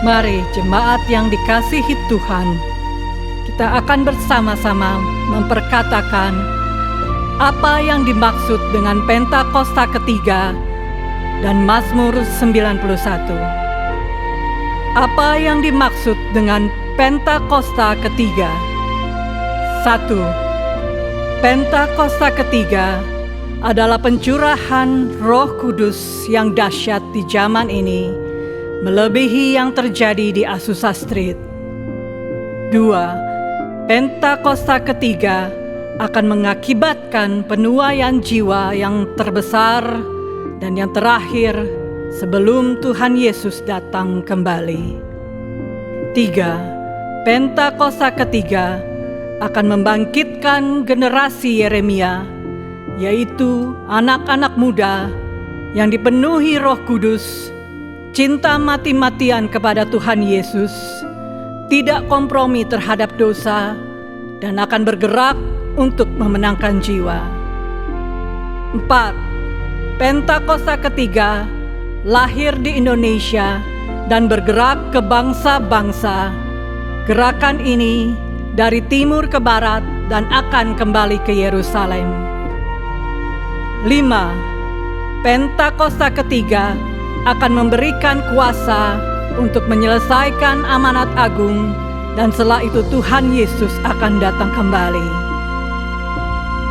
Mari jemaat yang dikasihi Tuhan, kita akan bersama-sama memperkatakan apa yang dimaksud dengan Pentakosta ketiga dan Mazmur 91. Apa yang dimaksud dengan Pentakosta ketiga? 1. Pentakosta ketiga adalah pencurahan Roh Kudus yang dahsyat di zaman ini, melebihi yang terjadi di Azusa Street. 2. Pentakosta ketiga akan mengakibatkan penuaian jiwa yang terbesar dan yang terakhir sebelum Tuhan Yesus datang kembali. 3. Pentakosta ketiga akan membangkitkan generasi Yeremia, yaitu anak-anak muda yang dipenuhi Roh Kudus, cinta mati-matian kepada Tuhan Yesus, tidak kompromi terhadap dosa, dan akan bergerak untuk memenangkan jiwa. 4. Pentakosta ketiga lahir di Indonesia dan bergerak ke bangsa-bangsa. Gerakan ini dari timur ke barat dan akan kembali ke Yerusalem. 5. Pentakosta ketiga akan memberikan kuasa untuk menyelesaikan amanat agung, dan setelah itu Tuhan Yesus akan datang kembali.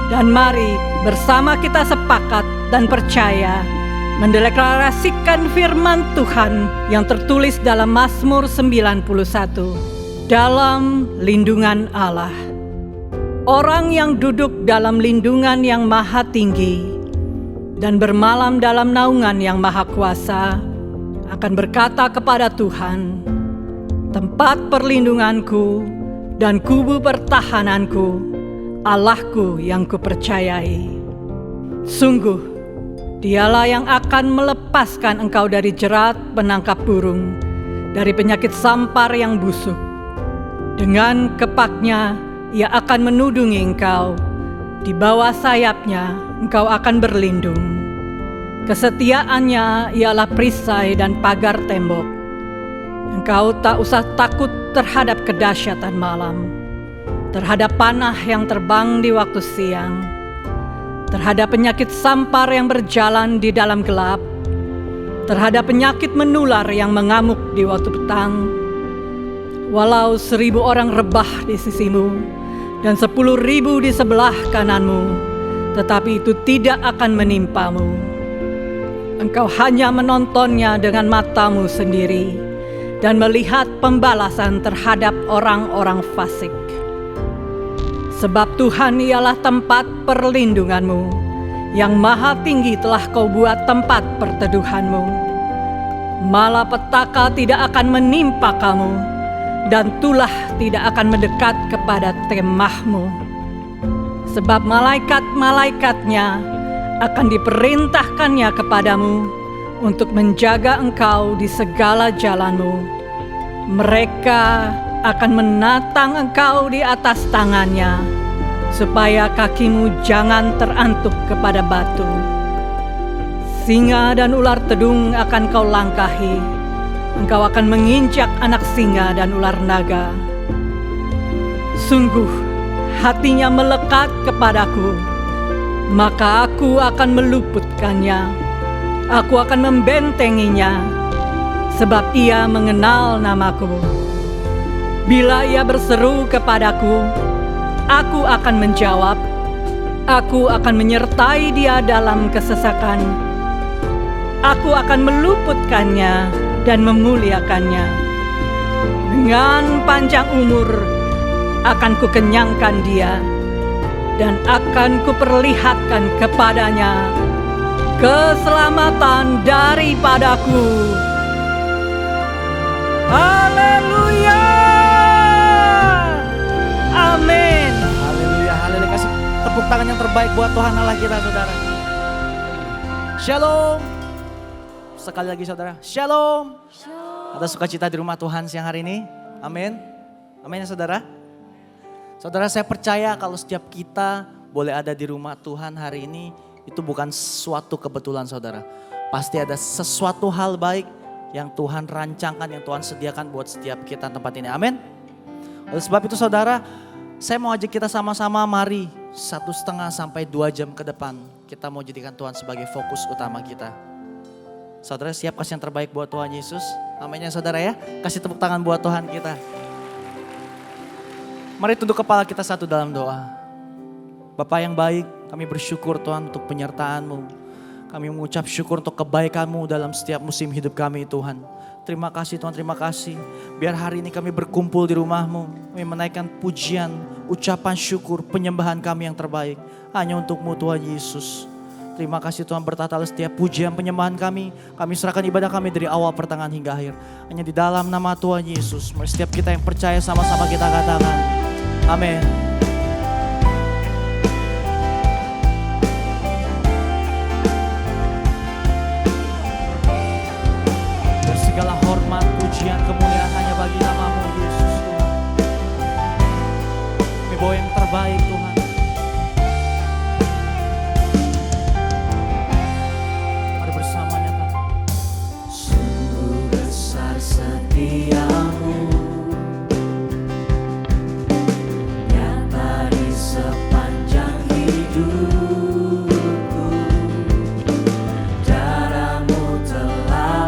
Dan mari bersama kita sepakat dan percaya mendeklarasikan firman Tuhan yang tertulis dalam Mazmur 91. Dalam lindungan Allah. Orang yang duduk dalam lindungan yang maha tinggi dan bermalam dalam naungan yang maha kuasa akan berkata kepada Tuhan, tempat perlindunganku dan kubu pertahananku, Allahku yang kupercayai. Sungguh, Dialah yang akan melepaskan engkau dari jerat penangkap burung, dari penyakit sampar yang busuk. Dengan kepaknya ia akan menudungi engkau, di bawah sayapnya engkau akan berlindung. Kesetiaannya ialah perisai dan pagar tembok. Engkau tak usah takut terhadap kedahsyatan malam, terhadap panah yang terbang di waktu siang, terhadap penyakit sampar yang berjalan di dalam gelap, terhadap penyakit menular yang mengamuk di waktu petang. Walau 1000 orang rebah di sisimu dan 10.000 di sebelah kananmu, tetapi itu tidak akan menimpamu. Engkau hanya menontonnya dengan matamu sendiri dan melihat pembalasan terhadap orang-orang fasik. Sebab Tuhan ialah tempat perlindunganmu, yang maha tinggi telah kau buat tempat perteduhanmu. Malapetaka tidak akan menimpa kamu, dan tulah tidak akan mendekat kepada kemahmu. Sebab malaikat-malaikatnya akan diperintahkannya kepadamu untuk menjaga engkau di segala jalanmu. Mereka akan menatang engkau di atas tangannya, supaya kakimu jangan terantuk kepada batu. Singa dan ular tedung akan kau langkahi. Engkau akan menginjak anak singa dan ular naga. Sungguh, hatinya melekat kepadaku, maka aku akan meluputkannya. Aku akan membentenginya, sebab ia mengenal namaku. Bila ia berseru kepadaku, aku akan menjawab. Aku akan menyertai dia dalam kesesakan. Aku akan meluputkannya dan memuliakannya. Dengan panjang umur akan kukenyangkan dia, dan akan kuperlihatkan kepadanya keselamatan daripadaku. Haleluya! Amin. Haleluya, haleluya. Kasih tepuk tangan yang terbaik buat Tuhan Allah kita, saudara. Shalom. Sekali lagi saudara, shalom. Ada sukacita di rumah Tuhan siang hari ini. Amin. Amin ya saudara. Saudara, saya percaya kalau setiap kita boleh ada di rumah Tuhan hari ini, itu bukan suatu kebetulan saudara. Pasti ada sesuatu hal baik yang Tuhan rancangkan, yang Tuhan sediakan buat setiap kita tempat ini. Amin. Oleh sebab itu saudara, saya mau ajak kita sama-sama mari 1,5 sampai 2 jam ke depan. Kita mau jadikan Tuhan sebagai fokus utama kita. Saudara siap kasih yang terbaik buat Tuhan Yesus? Amin ya saudara ya. Kasih tepuk tangan buat Tuhan kita. Mari tunduk kepala kita satu dalam doa. Bapa yang baik, kami bersyukur Tuhan untuk penyertaan-Mu. Kami mengucap syukur untuk kebaikan-Mu dalam setiap musim hidup kami Tuhan. Terima kasih Tuhan, terima kasih. Biar hari ini kami berkumpul di rumah-Mu. Kami menaikkan pujian, ucapan syukur, penyembahan kami yang terbaik. Hanya untuk-Mu Tuhan Yesus. Terima kasih Tuhan bertata setiap pujian penyembahan kami. Kami serahkan ibadah kami dari awal pertengahan hingga akhir. Hanya di dalam nama Tuhan Yesus. Mari setiap kita yang percaya sama-sama kita katakan. Amin. Segala hormat, pujian, kemuliaan hanya bagi nama-Mu Yesus Tuhan. Kami bawa yang terbaik Tuhan. Mari bersama nyatakan. Sungguh besar setia-Mu, nyata di sepanjang hidupku. Darah-Mu telah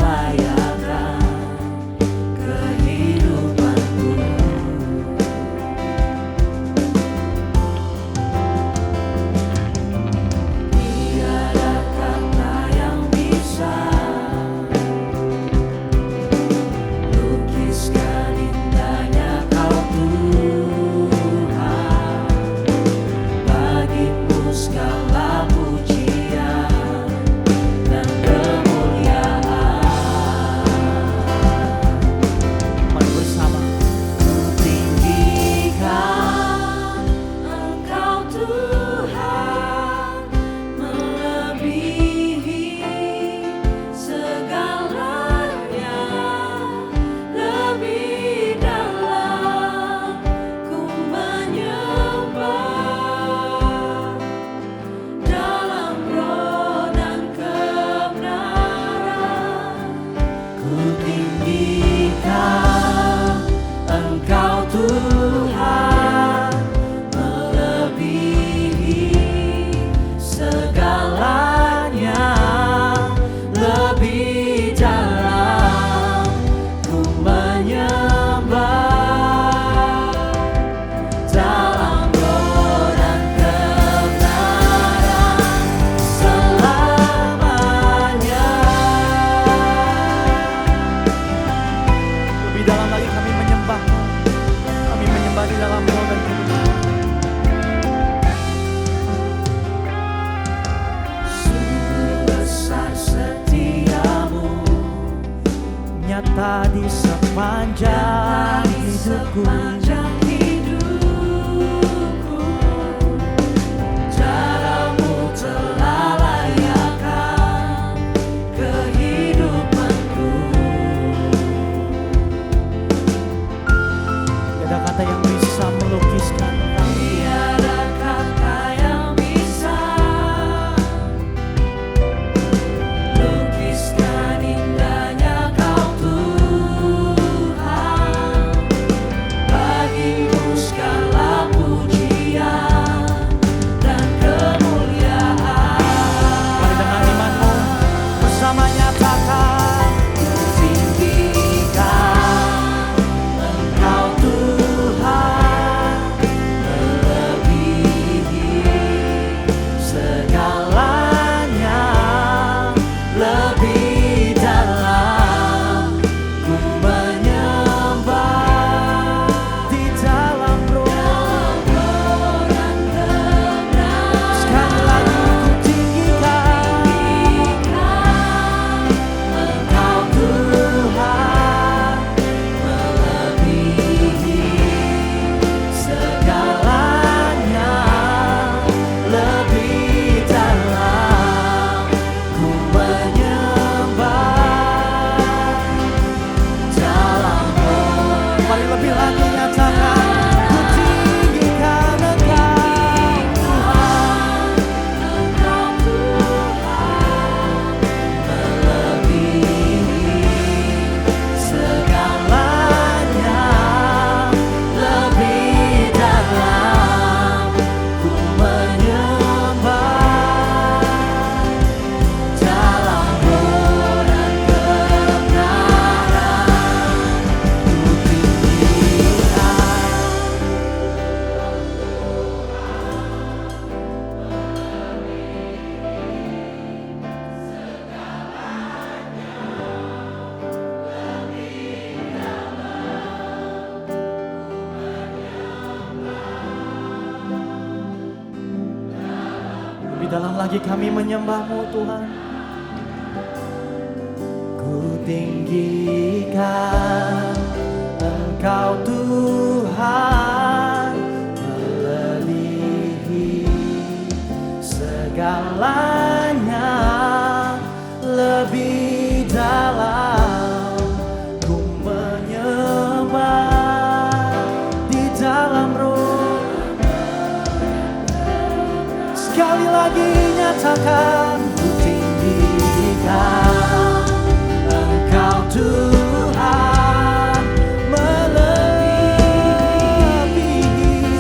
di sepanjang hidupku. Darah-Mu telah layakkan kehidupanku. Tiada kata yang bisa melukiskan Engkau. Tiada kata yang bisa lukiskan indahnya Kau Tuhan. Bagi-Mu segala pujian dan kemuliaan. Mari dengan iman-Mu bersama nyatakan. Tinggikan Engkau Tuhan, melebihi segalanya, lebih dalam ku menyembah. Di dalam roh dan kebenaran, sekali lagi ku tinggikan Engkau Tuhan, melebihi segalanya, lebih dalam Lebih dalam lagi kami menyembah-Mu Tuhan. Ku tinggikan Engkau Tuhan, melebihi segalanya, lebih dalam ku menyembah di dalam roh. Sekali lagi nyatakan, ku tinggikan Engkau Tuhan, melebihi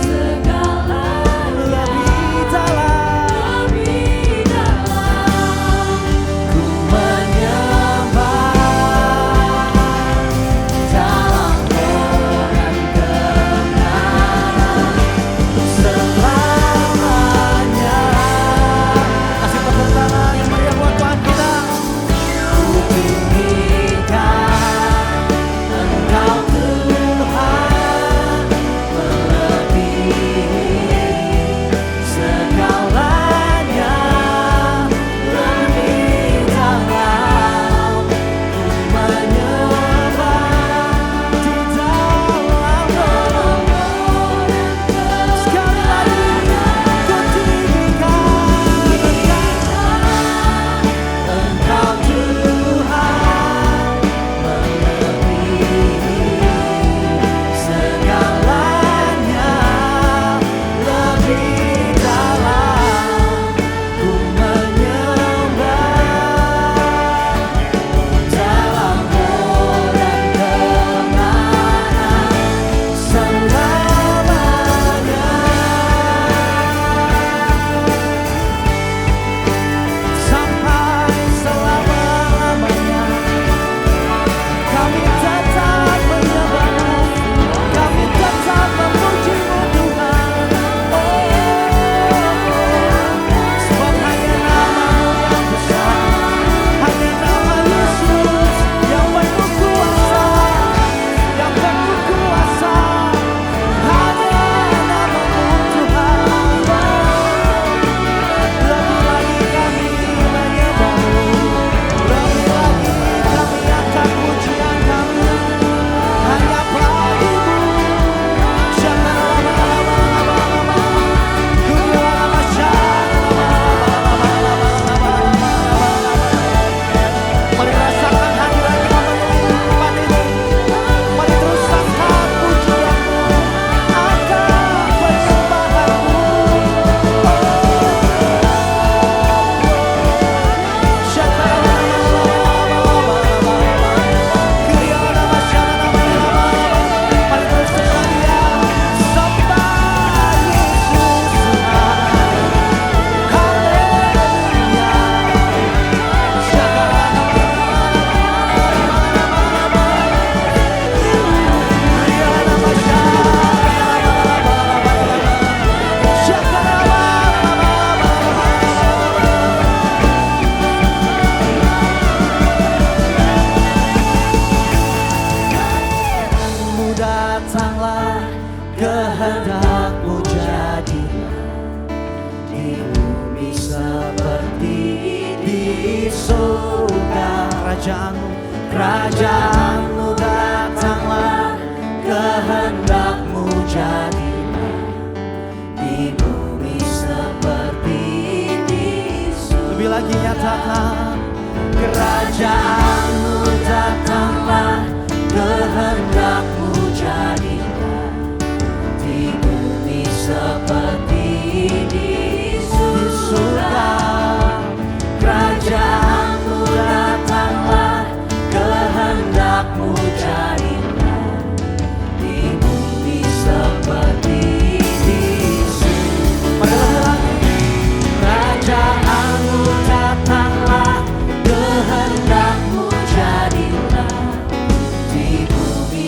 segala, lebih dalam ku menyembah dalam roh dan kebenaran selamanya. Kasih tepuk tangan yang meriah buat Tuhan kita. Ku tinggikan Engkau Tuhan, melebihi segalanya, lebih dalam ku menyembah di dalam roh. Sekali lagi, ku tinggikan Engkau Tuhan, melebihi segalanya, lebih dalam ku menyembah dalam roh dan kebenaran selamanya. Sampai selama-lamanya kami tetap menyembah-Mu, kami tetap memuji-Mu Tuhan. Sebab hanya nama-Mu yang besar, hanya nama Yesus yang penuh kuasa, yang penuh kuasa. Hanya nama-Mu Tuhan. Lebih lagi kami menyembah-Mu, lebih lagi kami akan pujian kami hanya bagi-Mu. Mari rasakan hadirat Dia memenuhi tempat ini. Mari terus sangkan pujian-Mu akan persembahan-Mu. Mari terus sembah Dia, sembah Yesus Tuhan. Haleluya. Datanglah, kehendak-Mu jadilah di bumi seperti di surga. Kerajaan-Mu datanglah, kehendak-Mu jadilah di bumi seperti di surga. Lebih lagi nyatakan, kerajaan-Mu datanglah, kehendak-Mu jadilah di bumi seperti di surga. Kerajaan-Mu datanglah, kehendak-Mu jadilah di bumi seperti di surga. Kerajaan-Mu datanglah, kehendak-Mu jadilah di bumi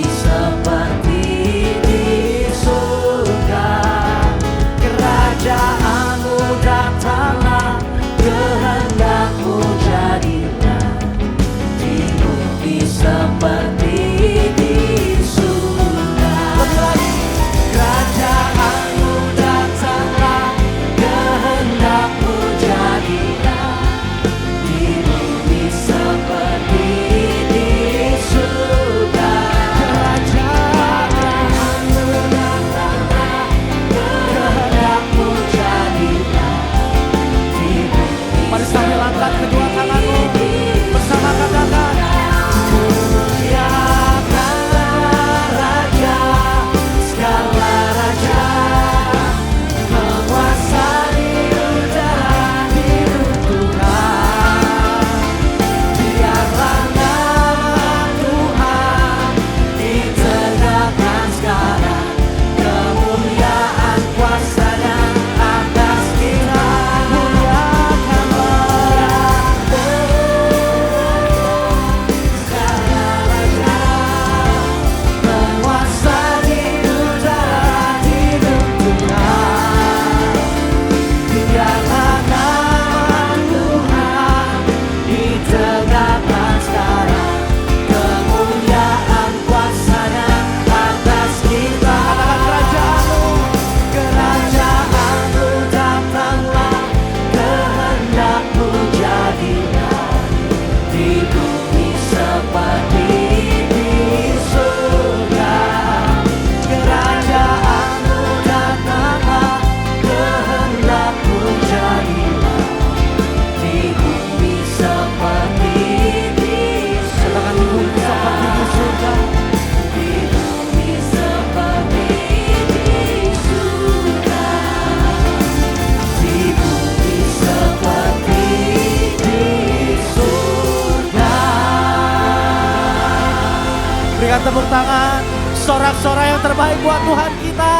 berikan tepuk tangan, sorak-sorai yang terbaik buat Tuhan kita.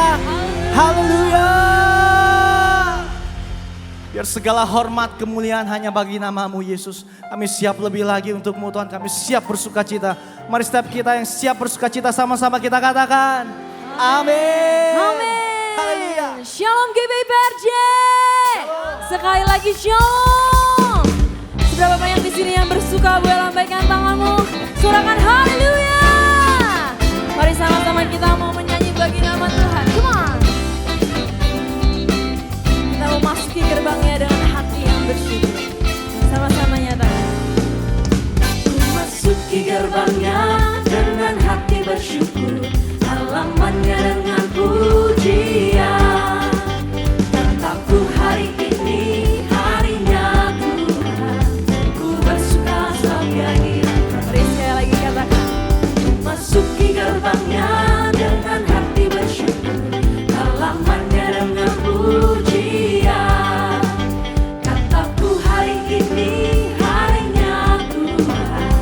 Haleluya. Biar segala hormat kemuliaan hanya bagi namamu Yesus. Kami siap lebih lagi untukmu Tuhan, kami siap bersuka cita. Mari setiap kita yang siap bersuka cita sama-sama kita katakan. Amin. Amin. Haleluya. Shalom GBPRJ. Sekali lagi shalom. Seberapa banyak di sini yang bersuka, boleh lambaikan tanganmu, sorakan haleluya. Mari sama-sama kita mau menyanyi bagi nama Tuhan. Come on. Kita mau masuki gerbangnya dengan hati yang bersyukur. Sama-sama nyatakan. Masuki gerbangnya dengan hati bersyukur, halamannya dengan pujian. Kataku hari ini harinya Tuhan, ku bersuka sebab Dia dirangkap. Mari sekali lagi katakan. Masuki gerbangnya dengan hati bersyukur, halamannya dengan pujian. Kataku hari ini harinya Tuhan,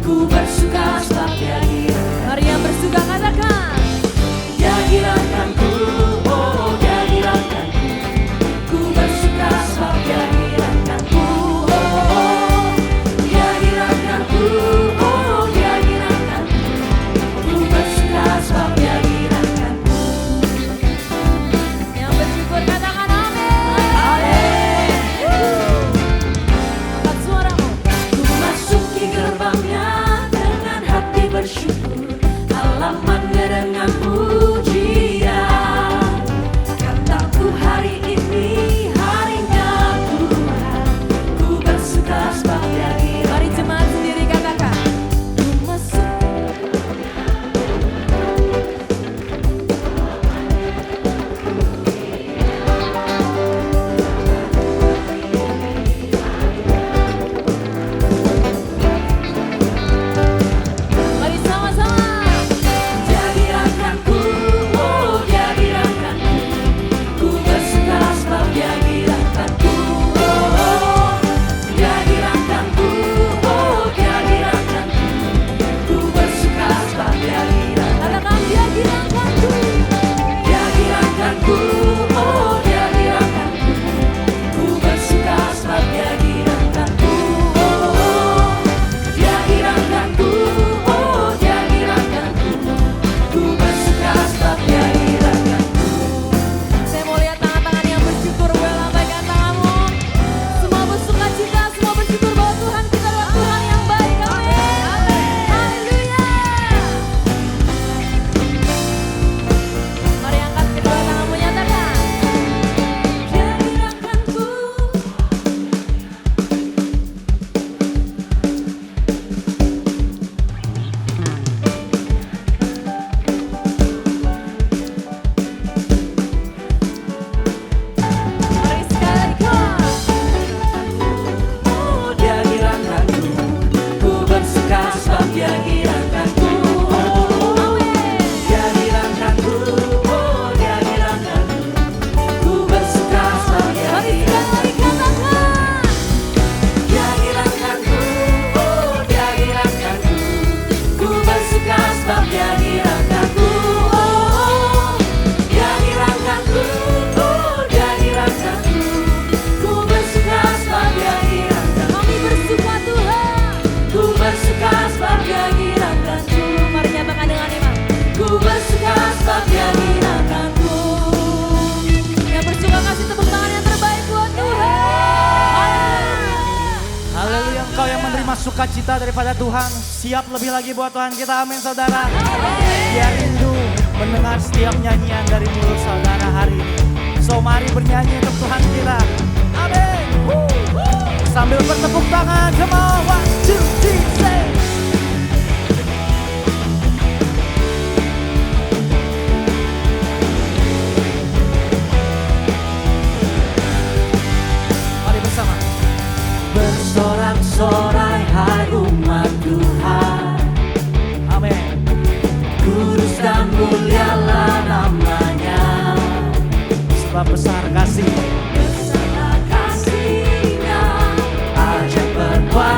ku bersuka sebab Dia dirangkap. Mari yang bersuka katakan. Dia dirangkapku, oh Dia dirangkapku, ku bersuka sebab Dia dirangkapku. Oh, Dia dirangkapku, oh Dia dirangkapku, ku bersuka sebab Dia dirangkapku. Yang bersyukur katakan amin. Amin. Angkat suaramu. Ku masuki gerbangnya dengan hati bersyukur, halamannya dengan pujian. Kataku hari ini harinya Tuhan, ku bersuka sebab Dia dirangkap. Mari jemaat sendiri katakan. Ku masuk Mari sama-sama. Dia dirangkapku, oh Dia dirangkapku, ku bersuka sebab Dia dirangkapku. Oh, Dia dirangkapku, oh Dia dirangkapku, ku bersuka sebab Dia dirangkapku. Katakan dia dirangkapku. Dia dirangkapku, oh Dia dirangkapku, ku bersuka sebab Dia dirangkapku. Oh, Dia dirangkapku, oh Dia dirangkapku, ku bersuka sebab Dia dirangkapku. Saya mau lihat tangan-tangan yang bersyukur, boleh lambaikan tanganmu. Semua bersuka cita, semua bersyukur bahwa Tuhan kita adalah Tuhan yang baik. Amin. Haleluya. Mari angkat kedua tanganmu, nyatakan. Dia dirangkapku. Mari sekali lagi. Oh, Dia dirangkapku, ku bersuka sebab Dia dirangkapku. Oh, Dia dirangkapku, oh Dia dirangkapku, ku bersuka sebab Dia Mari sekali lagi katakan. Dia dirangkapku, oh Dia dirangkapku, ku bersuka sebab Dia dirangkapku. Oh, Dia dirangkapku, oh Dia dirangkapku, ku bersuka sebab Dia dirangkapku. Kami bersuka Tuhan. Ku bersuka sebab Dia dirangkapku. Mari nyatakan dengan iman. Ku bersuka sebab Dia dirangkapku. Yang bersuka kasih tepuk tangan yang terbaik buat Tuhan. Haleluya, engkau yang menerima sukacita daripada Tuhan, siap lebih lagi buat Tuhan kita, amin saudara. Dia rindu mendengar setiap nyanyian dari mulut saudara hari ini. So mari bernyanyi untuk Tuhan kita, amin. Sambil bertepuk tangan, come on, 1, 2, 3, say. Mari bersama. Bersorak-sorai hai umat Tuhan, Amin. kudus dan mulialah namanya. Sebab besar kasih. Besarlah kasih-Nya, ajaib perbuatan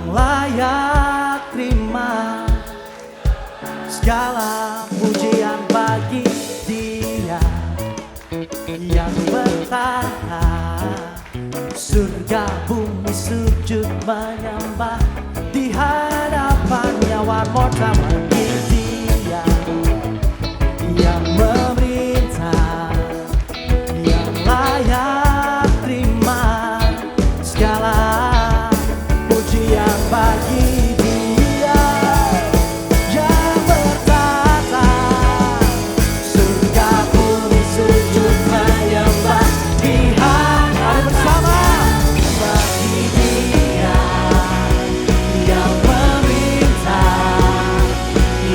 yang layak terima segala pujian bagi Dia yang bertahan. Surga bumi sujud menyembah di hadapannya. One more time bagi Dia yang memerintah, yang layak terima segala pujian bagi Dia yang bertata. Surga bumi sujud menyembah di hadapan bersama bagi Dia yang memerintah,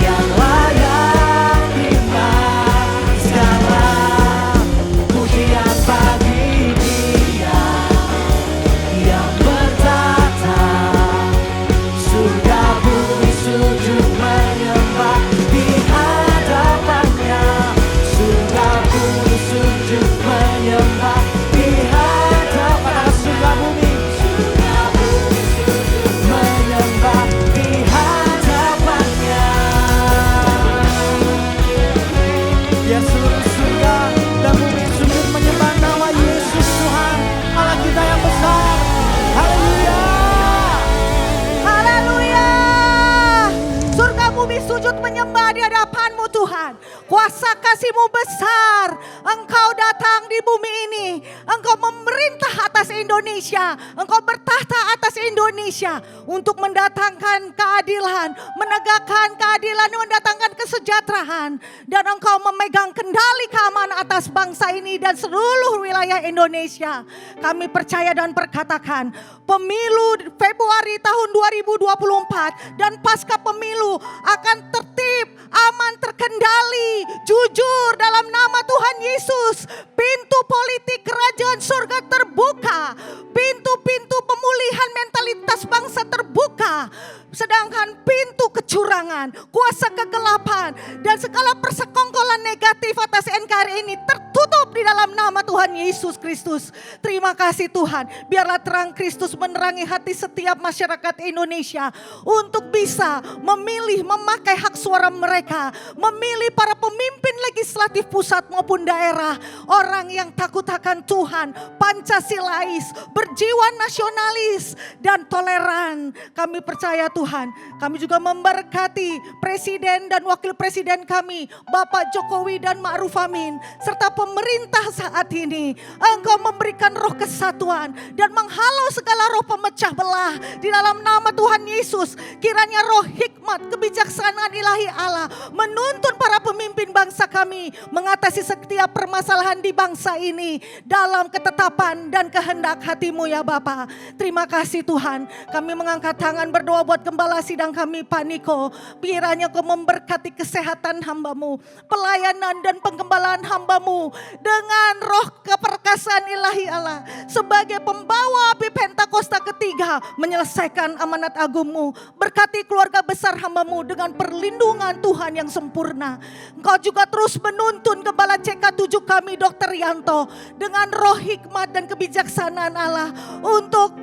yang layak terima segala pujian bagi Dia yang bertata. Surga bumi sujud menyembah di hadapannya. Surga bumi sujud menyembah di hadapan. Surga bumi menyembah di hadapannya. Biar seluruh surga dan bumi sujud menyembah nama Yesus Tuhan Allah kita yang besar. Haleluya. Haleluya. Surga bumi sujud menyembah di hadapan-Mu Tuhan. Kuasa kasih-Mu besar. Engkau datang di bumi ini. Engkau memerintah atas Indonesia. Engkau bertahta atas Indonesia. Untuk mendatangkan keadilan. Menegakkan keadilan, mendatangkan kesejahteraan. Dan Engkau memegang kendali keamanan atas bangsa ini dan seluruh wilayah Indonesia. Kami percaya dan perkatakan, pemilu Februari tahun 2024 dan pasca pemilu akan tertib, aman, terkendali, jujur dalam nama Tuhan Yesus. Pintu politik kerajaan surga terbuka, pintu-pintu pemulihan mentalitas bangsa terbuka. Sedangkan pintu kecurangan, kuasa kegelapan dan segala persekongkolan negatif atas NKRI ini tertutup di dalam nama Tuhan Yesus Kristus. Terima kasih Tuhan, biarlah terang Kristus menerangi hati setiap masyarakat Indonesia untuk bisa memilih, memakai hak suara mereka, memilih para pemimpin legislatif pusat maupun daerah, orang yang takut akan Tuhan, Pancasilais, berjiwa nasionalis dan toleran. Kami percaya Tuhan, kami juga memberkati Presiden dan Wakil Presiden kami, Bapak Jokowi dan Ma'ruf Amin, serta pemerintah saat ini. Engkau memberikan roh kesatuan dan menghalau segala roh pemecah belah di dalam nama Tuhan Yesus. Kiranya roh hikmat, kebijaksanaan ilahi Allah menuntun para pemimpin bangsa kami mengatasi setiap permasalahan di bangsa ini dalam ketetapan dan kehendak hati-Mu ya Bapa. Terima kasih Tuhan, kami mengangkat tangan berdoa buat gembala sidang kami Pak Niko. Kiranya Kau memberkati kesehatan hamba-Mu, pelayanan dan penggembalaan hamba-Mu dengan roh keperkasaan ilahi Allah sebagai pembawa api Pentakosta ketiga menyelesaikan amanat agung-Mu. Berkati keluarga besar hamba-Mu dengan perlindungan Tuhan yang sempurna. Engkau juga terus menuntun Gembala CK7 kami Dr. Yanto dengan roh hikmat dan kebijaksanaan Allah untuk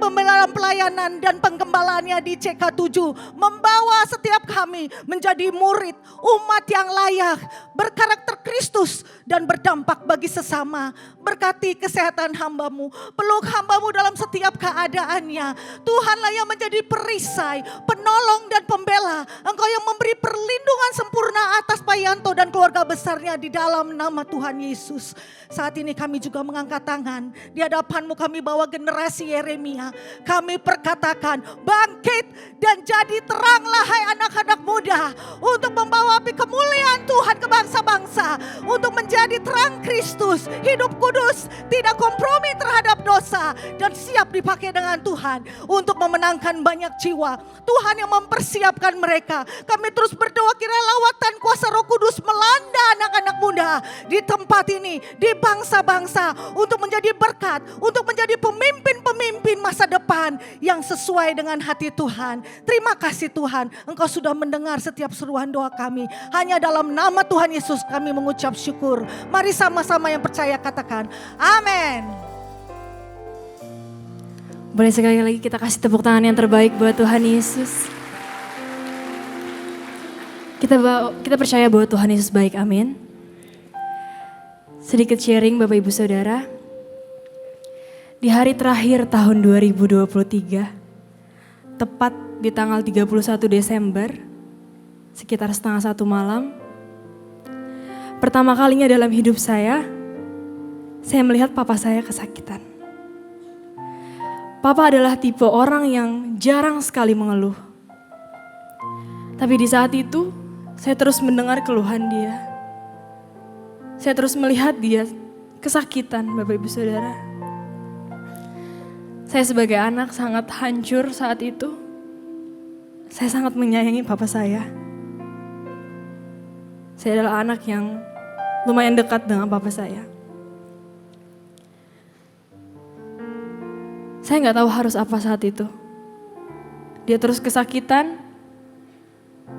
pelayanan dan penggembalaannya di CK7, membawa setiap kami menjadi murid umat yang layak, berkarakter Kristus dan berdampak bagi sesama. Berkati kesehatan hamba-Mu, peluk hamba-Mu dalam setiap keadaannya. Tuhanlah yang menjadi perisai, penolong dan pembela. Engkau yang memberi perlindungan sempurna atas Pak Yanto dan keluarga besarnya di dalam nama Tuhan Yesus. Saat ini kami juga mengangkat tangan di hadapan-Mu, kami bawa generasi Yeremia. Kami perkatakan, bangkit dan jadi teranglah hai anak-anak muda, untuk membawa api kemuliaan Tuhan ke bangsa-bangsa, untuk menjadi terang Kristus, hidup kudus, tidak kompromi terhadap dosa, dan siap dipakai dengan Tuhan untuk memenangkan banyak jiwa. Tuhan yang mempersiapkan mereka. Kami terus berdoa kiranya lawatan kuasa Roh Kudus melanda anak-anak muda di tempat ini, di bangsa-bangsa, untuk menjadi berkat, untuk menjadi pemimpin-pemimpin masa depan yang sesuai dengan hati Tuhan. Terima kasih Tuhan, Engkau sudah mendengar setiap seruan doa kami. Hanya dalam nama Tuhan Yesus kami mengucap syukur. Mari sama-sama yang percaya katakan, amin. Boleh sekali lagi kita kasih tepuk tangan yang terbaik buat Tuhan Yesus. Kita percaya bahwa Tuhan Yesus baik, amin. Sedikit sharing Bapak Ibu Saudara. Di hari terakhir tahun 2023, tepat di tanggal 31 Desember, sekitar 1:30 malam, pertama kalinya dalam hidup saya melihat papa saya kesakitan. Papa adalah tipe orang yang jarang sekali mengeluh. Tapi di saat itu, saya terus mendengar keluhan dia. Saya terus melihat dia kesakitan, Bapak Ibu Saudara. Saya sebagai anak sangat hancur saat itu. Saya sangat menyayangi papa saya. Saya adalah anak yang lumayan dekat dengan papa saya. Saya nggak tahu harus apa saat itu. Dia terus kesakitan,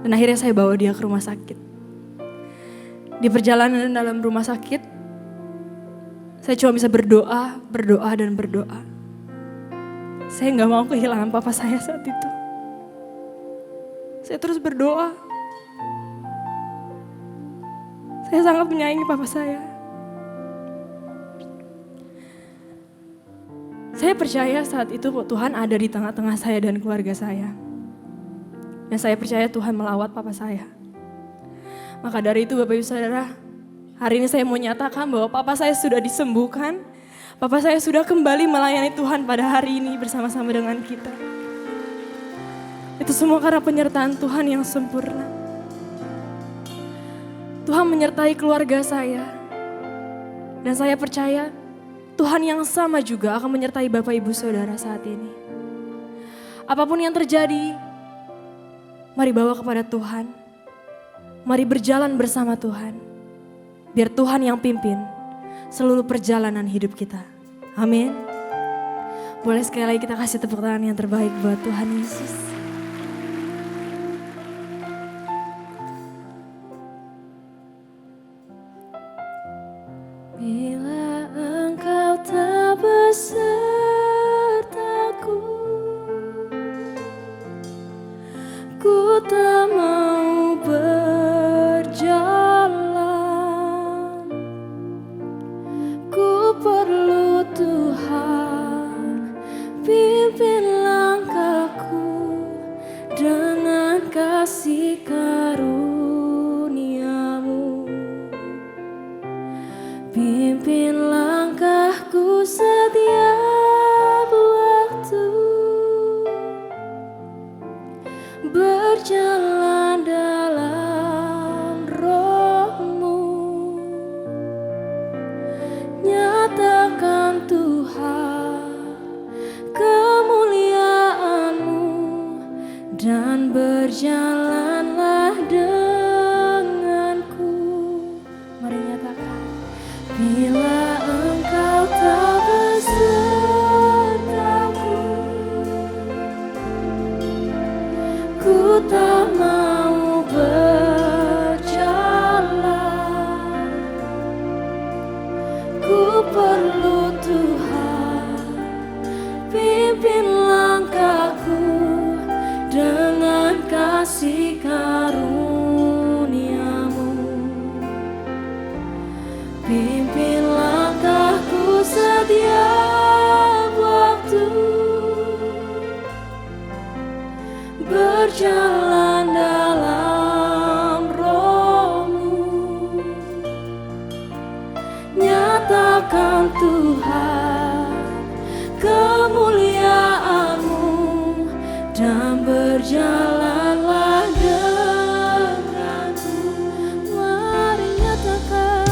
dan akhirnya saya bawa dia ke rumah sakit. Di perjalanan dalam rumah sakit, saya cuma bisa berdoa, dan berdoa. Saya nggak mau kehilangan papa saya saat itu. Saya terus berdoa. Saya sangat menyayangi papa saya. Saya percaya saat itu Tuhan ada di tengah-tengah saya dan keluarga saya. Dan saya percaya Tuhan melawat papa saya. Maka dari itu Bapak Ibu Saudara, hari ini saya mau nyatakan bahwa papa saya sudah disembuhkan. Papa saya sudah kembali melayani Tuhan pada hari ini bersama-sama dengan kita. Itu semua karena penyertaan Tuhan yang sempurna. Tuhan menyertai keluarga saya. Dan saya percaya Tuhan yang sama juga akan menyertai Bapak Ibu Saudara saat ini. Apapun yang terjadi, mari bawa kepada Tuhan. Mari berjalan bersama Tuhan. Biar Tuhan yang pimpin seluruh perjalanan hidup kita. Amin. Boleh sekali lagi kita kasih tepuk tangan yang terbaik buat Tuhan Yesus. Bila Engkau tak besertaku, ku tak mau berjalan. Ku perlu Tuhan, pimpin langkahku dengan kasih karunia-Mu. Pimpin langkahku setiap waktu, berjalan dalam Roh-Mu. Nyatakan Tuhan kemuliaan-Mu dan berjalanlah denganku. Mari nyatakan. Bila Engkau tak besertaku, ku tak mau berjalan. Ku perlu Tuhan, pimpin langkahku dengan kasih karunia-Mu. Pimpin langkahku setiap waktu, berjalan dalam Roh-Mu. Nyatakan Tuhan kemuliaan-Mu dan berjalanlah denganku. Mari nyatakan.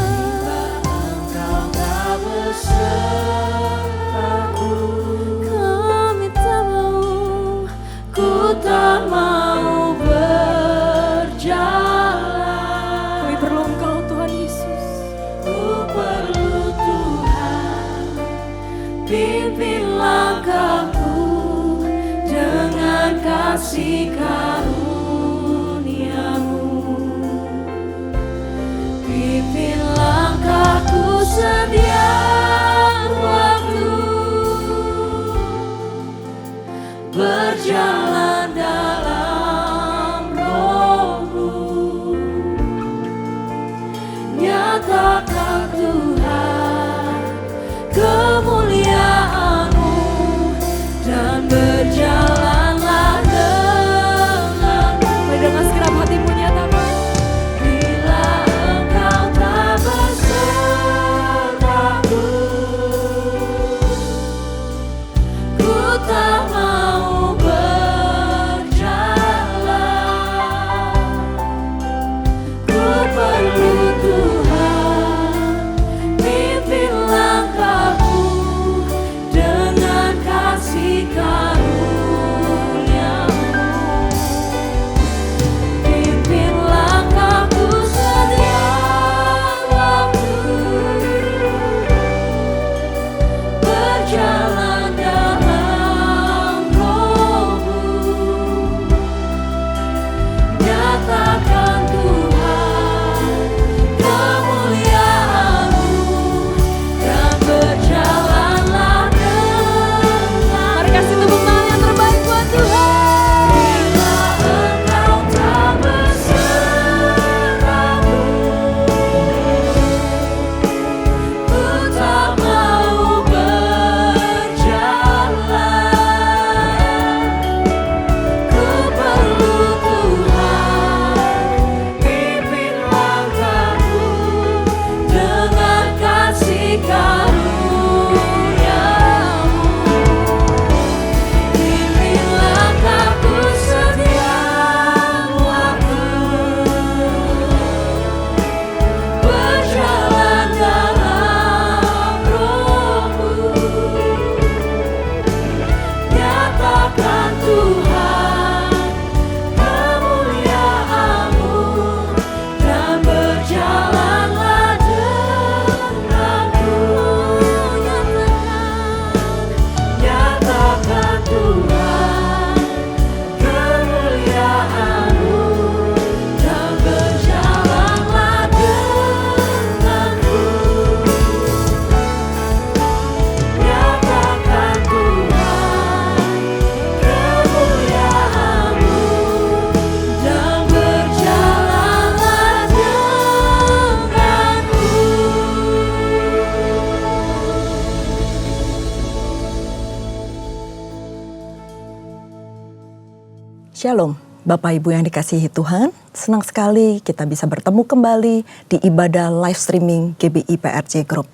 Kami tak mau, ku tak mau berjalan. Kami perlu Engkau Tuhan Yesus. Ku perlu Tuhan, pimpin langkahku dengan kasih karunia-Mu. Pimpin langkahku setiap waktu, Shalom, Bapak Ibu yang dikasihi Tuhan. Senang sekali kita bisa bertemu kembali di ibadah live streaming GBI PRJ Group.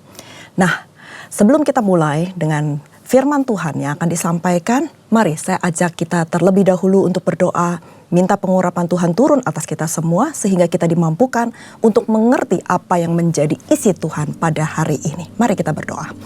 Nah, sebelum kita mulai dengan firman Tuhan yang akan disampaikan, mari saya ajak kita terlebih dahulu untuk berdoa, minta pengurapan Tuhan turun atas kita semua sehingga kita dimampukan untuk mengerti apa yang menjadi isi Tuhan pada hari ini. Mari kita berdoa.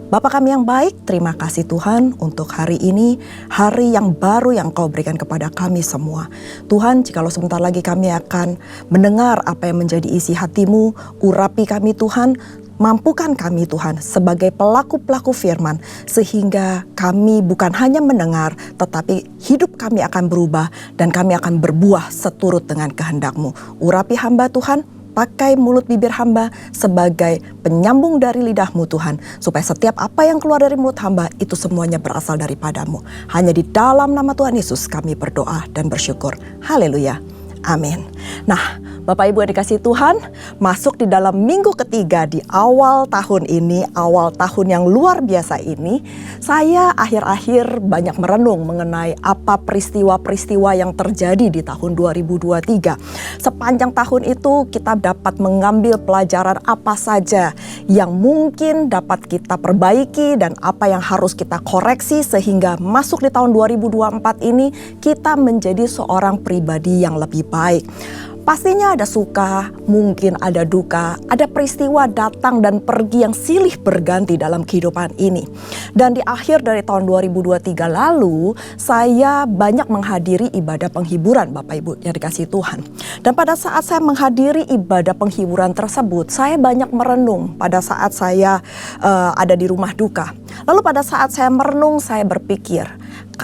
Bapa kami yang baik, terima kasih Tuhan untuk hari ini, hari yang baru yang Kau berikan kepada kami semua. Tuhan, jikalau sebentar lagi kami akan mendengar apa yang menjadi isi hati-Mu, urapi kami Tuhan, mampukan kami Tuhan sebagai pelaku-pelaku firman, sehingga kami bukan hanya mendengar, tetapi hidup kami akan berubah dan kami akan berbuah seturut dengan kehendak-Mu. Urapi hamba Tuhan, pakai mulut bibir hamba sebagai penyambung dari lidah-Mu Tuhan. Supaya setiap apa yang keluar dari mulut hamba itu semuanya berasal daripada-Mu. Hanya di dalam nama Tuhan Yesus kami berdoa dan bersyukur. Haleluya. Amin. Nah, Bapak Ibu yang dikasihi Tuhan, masuk di dalam minggu ketiga di awal tahun ini, awal tahun yang luar biasa ini, saya akhir-akhir banyak merenung mengenai apa peristiwa-peristiwa yang terjadi di tahun 2023. Sepanjang tahun itu kita dapat mengambil pelajaran apa saja yang mungkin dapat kita perbaiki dan apa yang harus kita koreksi sehingga masuk di tahun 2024 ini kita menjadi seorang pribadi yang lebih baik. Pastinya ada suka, mungkin ada duka, ada peristiwa datang dan pergi yang silih berganti dalam kehidupan ini. Dan di akhir dari tahun 2023 lalu, saya banyak menghadiri ibadah penghiburan Bapak Ibu yang dikasihi Tuhan. Dan pada saat saya menghadiri ibadah penghiburan tersebut, saya banyak merenung pada saat saya ada di rumah duka. Lalu pada saat saya merenung, saya berpikir,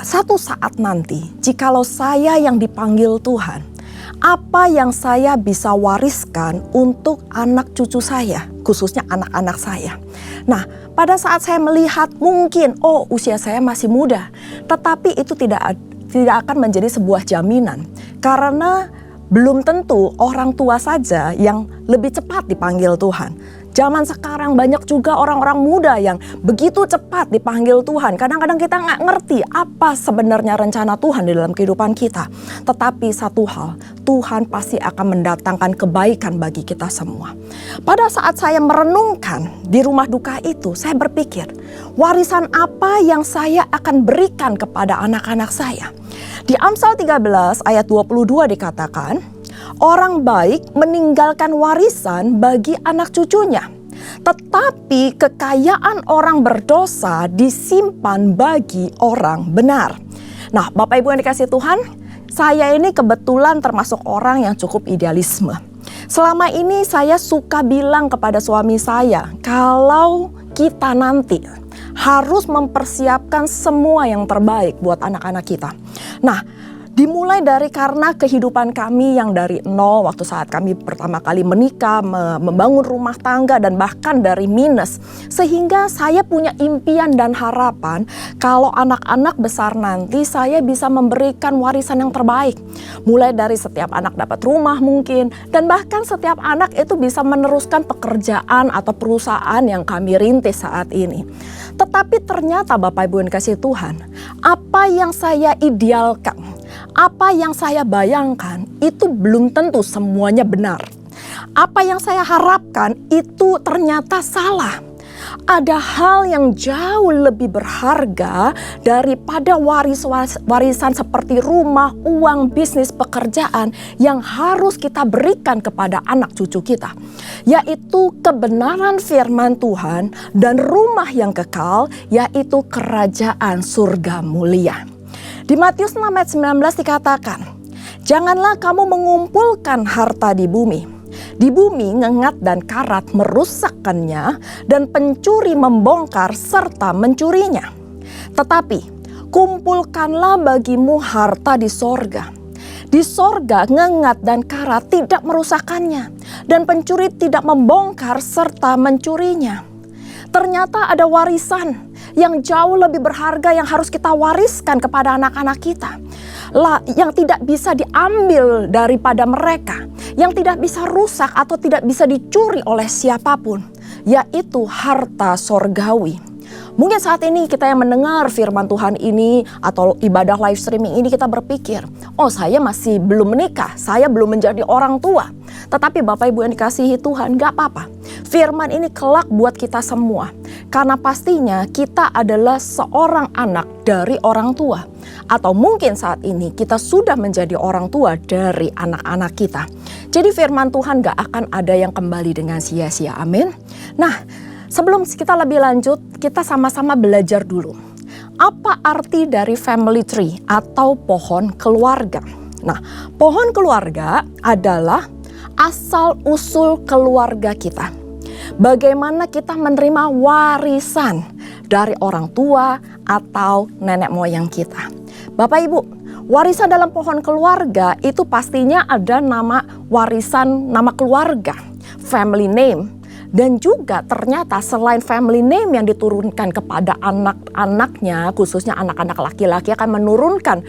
satu saat nanti, jikalau saya yang dipanggil Tuhan, apa yang saya bisa wariskan untuk anak cucu saya, khususnya anak-anak saya. Nah, pada saat saya melihat mungkin, usia saya masih muda, tetapi itu tidak akan menjadi sebuah jaminan. Karena belum tentu orang tua saja yang lebih cepat dipanggil Tuhan. Zaman sekarang banyak juga orang-orang muda yang begitu cepat dipanggil Tuhan. Kadang-kadang kita nggak ngerti apa sebenarnya rencana Tuhan di dalam kehidupan kita. Tetapi satu hal, Tuhan pasti akan mendatangkan kebaikan bagi kita semua. Pada saat saya merenungkan di rumah duka itu, saya berpikir, warisan apa yang saya akan berikan kepada anak-anak saya? Di Amsal 13 ayat 22 dikatakan, orang baik meninggalkan warisan bagi anak cucunya, tetapi kekayaan orang berdosa disimpan bagi orang benar. Nah, Bapak Ibu yang dikasihi Tuhan, saya ini kebetulan termasuk orang yang cukup idealisme. Selama ini saya suka bilang kepada suami saya, kalau kita nanti harus mempersiapkan semua yang terbaik buat anak-anak kita. Nah, dimulai dari karena kehidupan kami yang dari nol waktu saat kami pertama kali menikah, membangun rumah tangga dan bahkan dari minus. Sehingga saya punya impian dan harapan kalau anak-anak besar nanti saya bisa memberikan warisan yang terbaik. Mulai dari setiap anak dapat rumah mungkin dan bahkan setiap anak itu bisa meneruskan pekerjaan atau perusahaan yang kami rintis saat ini. Tetapi ternyata Bapak Ibu yang dikasihi Tuhan, apa yang saya idealkan, apa yang saya bayangkan itu belum tentu semuanya benar. Apa yang saya harapkan itu ternyata salah. Ada hal yang jauh lebih berharga daripada warisan seperti rumah, uang, bisnis, pekerjaan yang harus kita berikan kepada anak cucu kita. Yaitu kebenaran firman Tuhan dan rumah yang kekal, yaitu kerajaan surga mulia. Di Matius 6 ayat 19 dikatakan, janganlah kamu mengumpulkan harta di bumi. Di bumi ngengat dan karat merusakkannya dan pencuri membongkar serta mencurinya. Tetapi kumpulkanlah bagimu harta di sorga. Di sorga ngengat dan karat tidak merusakkannya dan pencuri tidak membongkar serta mencurinya. Ternyata ada warisan yang jauh lebih berharga yang harus kita wariskan kepada anak-anak kita. Yang tidak bisa diambil daripada mereka, yang tidak bisa rusak atau tidak bisa dicuri oleh siapapun, yaitu harta sorgawi. Mungkin saat ini kita yang mendengar firman Tuhan ini atau ibadah live streaming ini kita berpikir, oh saya masih belum menikah, saya belum menjadi orang tua. Tetapi Bapak Ibu yang dikasihi Tuhan, gak apa-apa. Firman ini kelak buat kita semua. Karena pastinya kita adalah seorang anak dari orang tua. Atau mungkin saat ini kita sudah menjadi orang tua dari anak-anak kita. Jadi firman Tuhan gak akan ada yang kembali dengan sia-sia, amin. Nah, sebelum kita lebih lanjut, kita sama-sama belajar dulu. Apa arti dari family tree atau pohon keluarga? Nah, pohon keluarga adalah asal-usul keluarga kita. Bagaimana kita menerima warisan dari orang tua atau nenek moyang kita. Bapak Ibu, warisan dalam pohon keluarga itu pastinya ada nama warisan, nama keluarga, family name. Dan juga ternyata selain family name yang diturunkan kepada anak-anaknya, khususnya anak-anak laki-laki akan menurunkan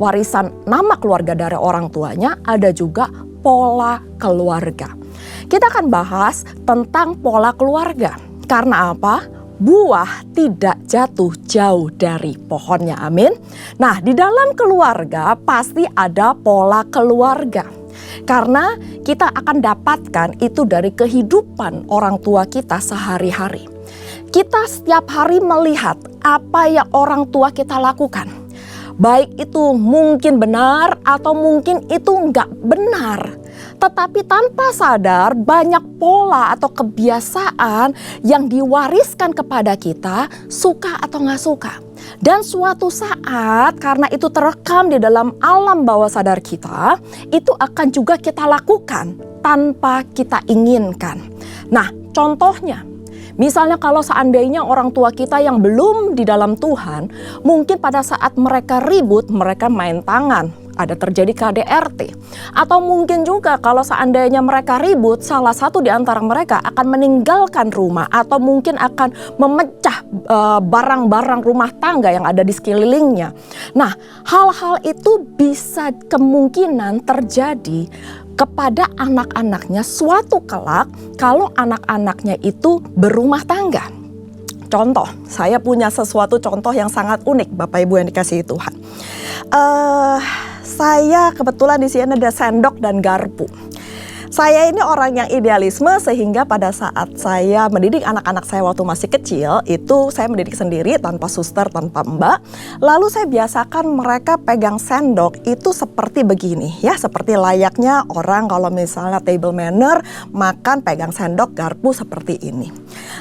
warisan nama keluarga dari orang tuanya, ada juga pola keluarga. Kita akan bahas tentang pola keluarga. Karena apa? Buah tidak jatuh jauh dari pohonnya, amin. Nah, di dalam keluarga pasti ada pola keluarga. Karena kita akan dapatkan itu dari kehidupan orang tua kita sehari-hari. Kita setiap hari melihat apa yang orang tua kita lakukan. Baik itu mungkin benar atau mungkin itu enggak benar. Tetapi tanpa sadar banyak pola atau kebiasaan yang diwariskan kepada kita, suka atau nggak suka. Dan suatu saat karena itu terekam di dalam alam bawah sadar kita, itu akan juga kita lakukan tanpa kita inginkan. Nah, contohnya, misalnya kalau seandainya orang tua kita yang belum di dalam Tuhan, mungkin pada saat mereka ribut, mereka main tangan. Ada terjadi KDRT. Atau mungkin juga kalau seandainya mereka ribut, salah satu di antara mereka akan meninggalkan rumah atau mungkin akan memecah barang-barang rumah tangga yang ada di sekelilingnya. Nah, hal-hal itu bisa kemungkinan terjadi kepada anak-anaknya suatu kelak kalau anak-anaknya itu berumah tangga. Contoh, saya punya sesuatu contoh yang sangat unik Bapak Ibu yang dikasihi Tuhan. Saya kebetulan di sini ada sendok dan garpu. Saya ini orang yang idealisme sehingga pada saat saya mendidik anak-anak saya waktu masih kecil, itu saya mendidik sendiri tanpa suster, tanpa mbak. Lalu saya biasakan mereka pegang sendok itu seperti begini ya, seperti layaknya orang kalau misalnya table manner makan pegang sendok garpu seperti ini.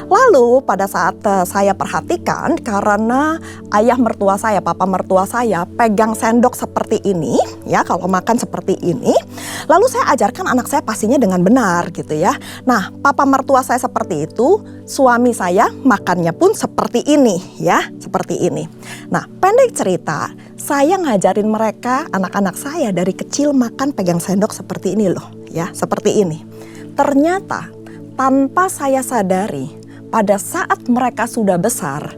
Lalu pada saat saya perhatikan karena ayah mertua saya, papa mertua saya pegang sendok seperti ini ya, kalau makan seperti ini. Lalu saya ajarkan anak saya pastinya dengan benar gitu ya. Nah, papa mertua saya seperti itu, suami saya makannya pun seperti ini ya, seperti ini. Nah, pendek cerita, saya ngajarin mereka, anak-anak saya dari kecil makan pegang sendok seperti ini loh ya, seperti ini. Ternyata tanpa saya sadari, pada saat mereka sudah besar,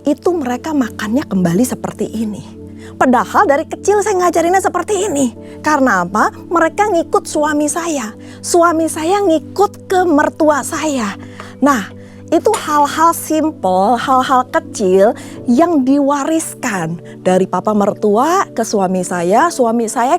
itu mereka makannya kembali seperti ini. Padahal dari kecil saya ngajarinnya seperti ini. Karena apa? Mereka ngikut suami saya. Suami saya ngikut ke mertua saya. Nah, itu hal-hal simple, hal-hal kecil yang diwariskan dari papa mertua ke suami saya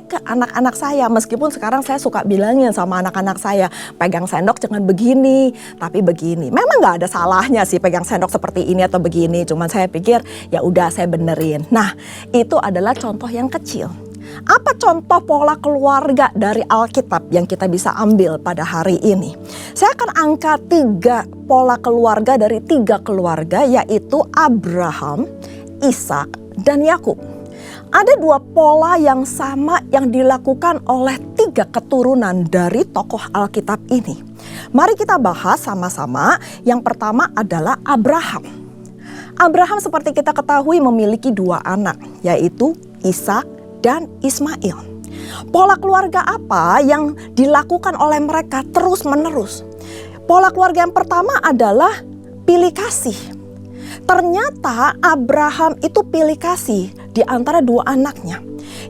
ke anak-anak saya. Meskipun sekarang saya suka bilangin sama anak-anak saya, pegang sendok jangan begini, tapi begini. Memang gak ada salahnya sih pegang sendok seperti ini atau begini. Cuman saya pikir ya udah saya benerin. Nah, itu adalah contoh yang kecil. Apa contoh pola keluarga dari Alkitab yang kita bisa ambil pada hari ini? Saya akan angkat 3 pola keluarga dari 3 keluarga, yaitu Abraham, Ishak, dan Yakub. Ada 2 pola yang sama yang dilakukan oleh 3 keturunan dari tokoh Alkitab ini. Mari kita bahas sama-sama. Yang pertama adalah Abraham. Abraham seperti kita ketahui memiliki 2 anak, yaitu Ishak dan Ismail. Pola keluarga apa yang dilakukan oleh mereka terus menerus? Pola keluarga yang pertama adalah pilih kasih. Ternyata Abraham itu pilih kasih di antara 2 anaknya.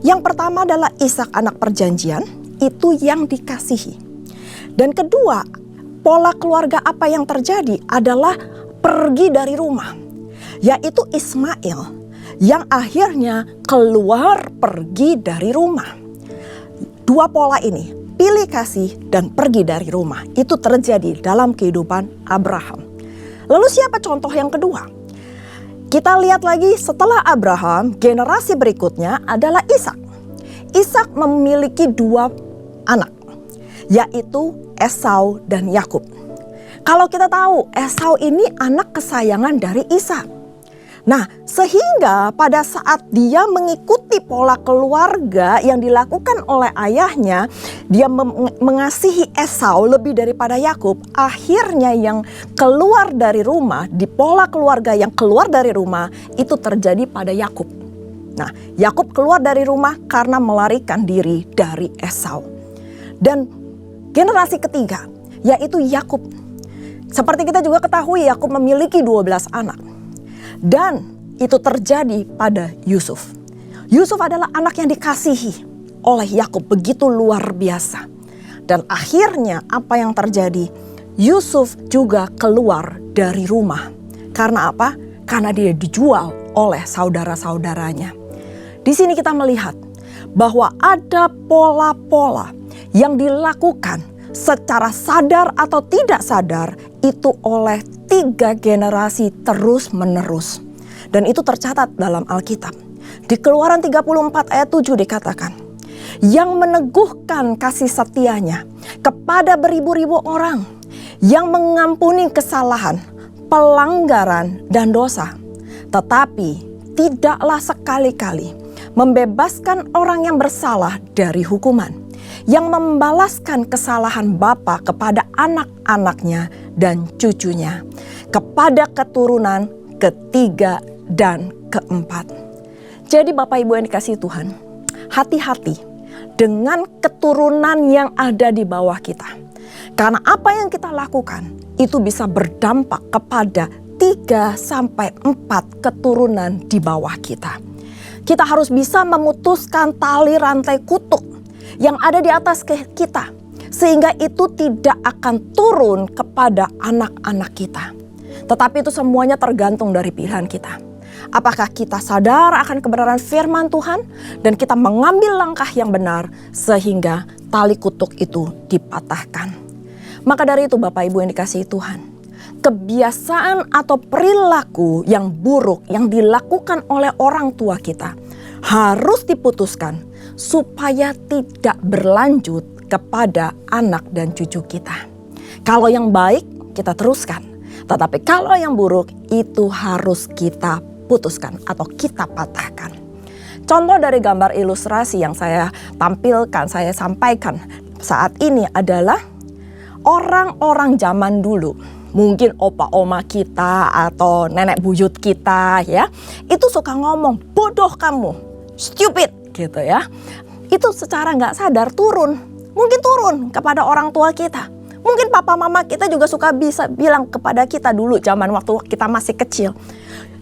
Yang pertama adalah Ishak anak perjanjian, itu yang dikasihi. Dan kedua, pola keluarga apa yang terjadi adalah pergi dari rumah. yaitu Ismail yang akhirnya keluar pergi dari rumah. Dua pola ini, pilih kasih dan pergi dari rumah, itu terjadi dalam kehidupan Abraham. Lalu siapa contoh yang kedua? Kita lihat lagi setelah Abraham, generasi berikutnya adalah Ishak. Ishak memiliki dua anak, yaitu Esau dan Yakub. Kalau kita tahu Esau ini anak kesayangan dari Ishak. Nah, sehingga pada saat dia mengikuti pola keluarga yang dilakukan oleh ayahnya, dia mengasihi Esau lebih daripada Yakub. Akhirnya yang keluar dari rumah, di pola keluarga yang keluar dari rumah, itu terjadi pada Yakub. Nah, Yakub keluar dari rumah karena melarikan diri dari Esau. Dan generasi ketiga, yaitu Yakub. Seperti kita juga ketahui, Yakub memiliki 12 anak. Dan itu terjadi pada Yusuf. Yusuf adalah anak yang dikasihi oleh Yakub begitu luar biasa. Dan akhirnya apa yang terjadi? Yusuf juga keluar dari rumah. Karena apa? Karena dia dijual oleh saudara-saudaranya. Di sini kita melihat bahwa ada pola-pola yang dilakukan secara sadar atau tidak sadar itu oleh 3 generasi terus menerus. Dan itu tercatat dalam Alkitab. Di Keluaran 34 ayat 7 dikatakan, yang meneguhkan kasih setianya kepada beribu-ribu orang, yang mengampuni kesalahan, pelanggaran dan dosa. Tetapi tidaklah sekali-kali membebaskan orang yang bersalah dari hukuman, yang membalaskan kesalahan bapa kepada anak-anaknya dan cucunya, kepada keturunan ketiga dan keempat. Jadi Bapak Ibu yang dikasihi Tuhan, hati-hati dengan keturunan yang ada di bawah kita. Karena apa yang kita lakukan itu bisa berdampak kepada 3 sampai 4 keturunan di bawah kita. Kita harus bisa memutuskan tali rantai kutuk yang ada di atas kita, sehingga itu tidak akan turun kepada anak-anak kita. Tetapi itu semuanya tergantung dari pilihan kita. Apakah kita sadar akan kebenaran firman Tuhan dan kita mengambil langkah yang benar sehingga tali kutuk itu dipatahkan. Maka dari itu Bapak Ibu yang dikasihi Tuhan, kebiasaan atau perilaku yang buruk yang dilakukan oleh orang tua kita harus diputuskan supaya tidak berlanjut kepada anak dan cucu kita. Kalau yang baik kita teruskan, tetapi kalau yang buruk itu harus kita putuskan atau kita patahkan. Contoh dari gambar ilustrasi yang saya tampilkan, saya sampaikan saat ini adalah orang-orang zaman dulu. Mungkin opa oma kita atau nenek buyut kita ya, itu suka ngomong bodoh kamu, stupid gitu ya. Itu secara nggak sadar mungkin turun kepada orang tua kita. Mungkin papa mama kita juga suka bisa bilang kepada kita dulu zaman waktu kita masih kecil,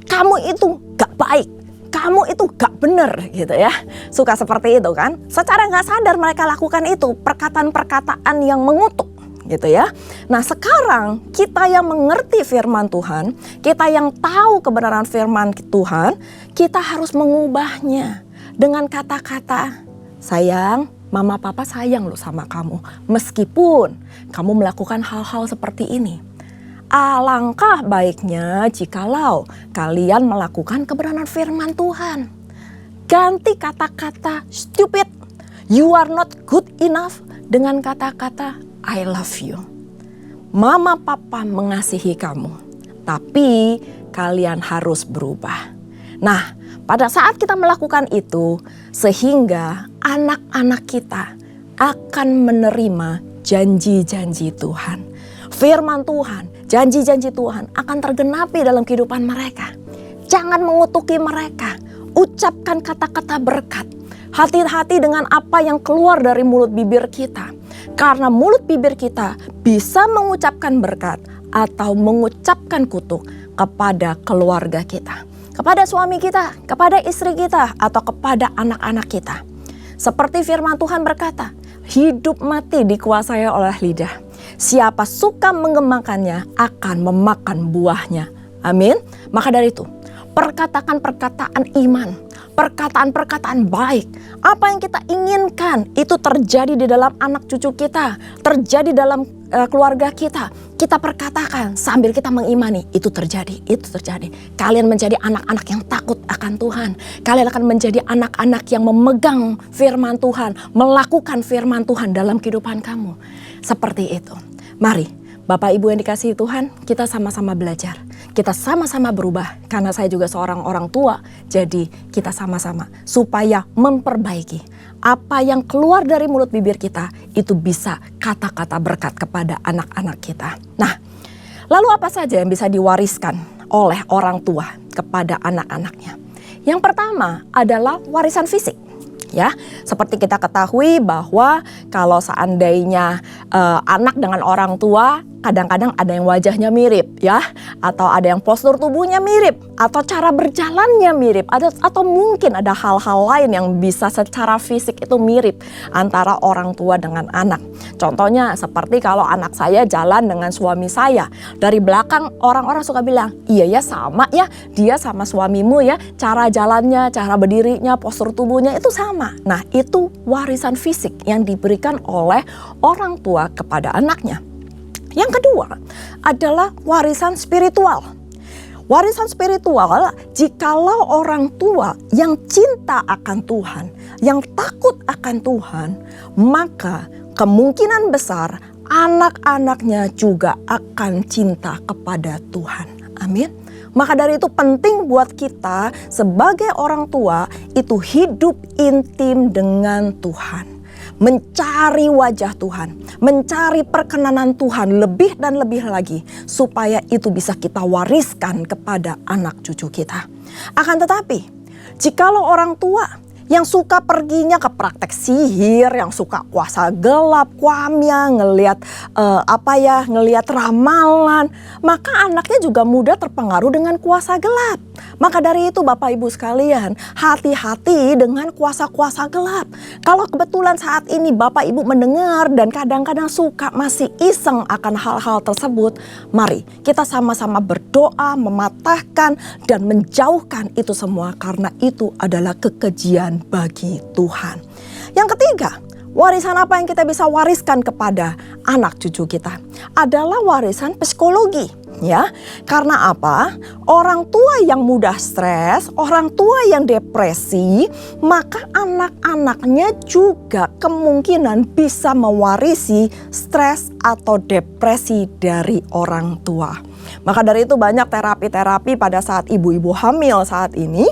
kamu itu gak baik, kamu itu gak bener gitu ya. Suka seperti itu kan. Secara gak sadar mereka lakukan itu, perkataan-perkataan yang mengutuk gitu ya. Nah sekarang kita yang mengerti firman Tuhan, kita yang tahu kebenaran firman Tuhan, kita harus mengubahnya dengan kata-kata, sayang, mama papa sayang loh sama kamu. Meskipun kamu melakukan hal-hal seperti ini. Alangkah baiknya jikalau kalian melakukan kebenaran firman Tuhan. Ganti kata-kata stupid, you are not good enough dengan kata-kata I love you. Mama papa mengasihi kamu, tapi kalian harus berubah. Nah, pada saat kita melakukan itu, sehingga anak-anak kita akan menerima janji-janji Tuhan. Firman Tuhan, janji-janji Tuhan akan tergenapi dalam kehidupan mereka. Jangan mengutuki mereka, ucapkan kata-kata berkat. Hati-hati dengan apa yang keluar dari mulut bibir kita. Karena mulut bibir kita bisa mengucapkan berkat atau mengucapkan kutuk kepada keluarga kita. Kepada suami kita, kepada istri kita, atau kepada anak-anak kita. Seperti firman Tuhan berkata, hidup mati dikuasai oleh lidah. Siapa suka mengembangkannya akan memakan buahnya. Amin. Maka dari itu, perkataan-perkataan iman, perkataan-perkataan baik. Apa yang kita inginkan itu terjadi di dalam anak cucu kita, terjadi dalam keluarga kita. Kita perkatakan sambil kita mengimani, itu terjadi, itu terjadi. Kalian menjadi anak-anak yang takut akan Tuhan. Kalian akan menjadi anak-anak yang memegang firman Tuhan, melakukan firman Tuhan dalam kehidupan kamu. Seperti itu. Mari, Bapak Ibu yang dikasihi Tuhan, kita sama-sama belajar. Kita sama-sama berubah, karena saya juga seorang orang tua. Jadi kita sama-sama supaya memperbaiki apa yang keluar dari mulut bibir kita, itu bisa kata-kata berkat kepada anak-anak kita. Nah, lalu apa saja yang bisa diwariskan oleh orang tua kepada anak-anaknya? Yang pertama adalah warisan fisik. Ya, seperti kita ketahui bahwa kalau seandainya anak dengan orang tua, kadang-kadang ada yang wajahnya mirip ya, atau ada yang postur tubuhnya mirip, atau cara berjalannya mirip, atau mungkin ada hal-hal lain yang bisa secara fisik itu mirip antara orang tua dengan anak. Contohnya seperti kalau anak saya jalan dengan suami saya, dari belakang orang-orang suka bilang, iya ya sama ya, dia sama suamimu ya, cara jalannya, cara berdirinya, postur tubuhnya itu sama. Nah, itu warisan fisik yang diberikan oleh orang tua kepada anaknya. Yang kedua adalah warisan spiritual. Warisan spiritual, jikalau orang tua yang cinta akan Tuhan, yang takut akan Tuhan, maka kemungkinan besar anak-anaknya juga akan cinta kepada Tuhan. Amin. Maka dari itu penting buat kita sebagai orang tua itu hidup intim dengan Tuhan. Mencari wajah Tuhan, mencari perkenanan Tuhan lebih dan lebih lagi supaya itu bisa kita wariskan kepada anak cucu kita. Akan tetapi, jikalau orang tua yang suka perginya ke praktek sihir, yang suka kuasa gelap, kuamya, ngelihat ramalan, maka anaknya juga mudah terpengaruh dengan kuasa gelap. Maka dari itu Bapak Ibu sekalian, hati-hati dengan kuasa-kuasa gelap. Kalau kebetulan saat ini Bapak Ibu mendengar dan kadang-kadang suka masih iseng akan hal-hal tersebut, mari kita sama-sama berdoa, mematahkan dan menjauhkan itu semua, karena itu adalah kekejian bagi Tuhan. Yang ketiga, warisan apa yang kita bisa wariskan kepada anak cucu kita adalah warisan psikologi. Ya, karena apa? Orang tua yang mudah stres, orang tua yang depresi, maka anak-anaknya juga kemungkinan bisa mewarisi stres atau depresi dari orang tua. Maka dari itu banyak terapi-terapi pada saat ibu-ibu hamil saat ini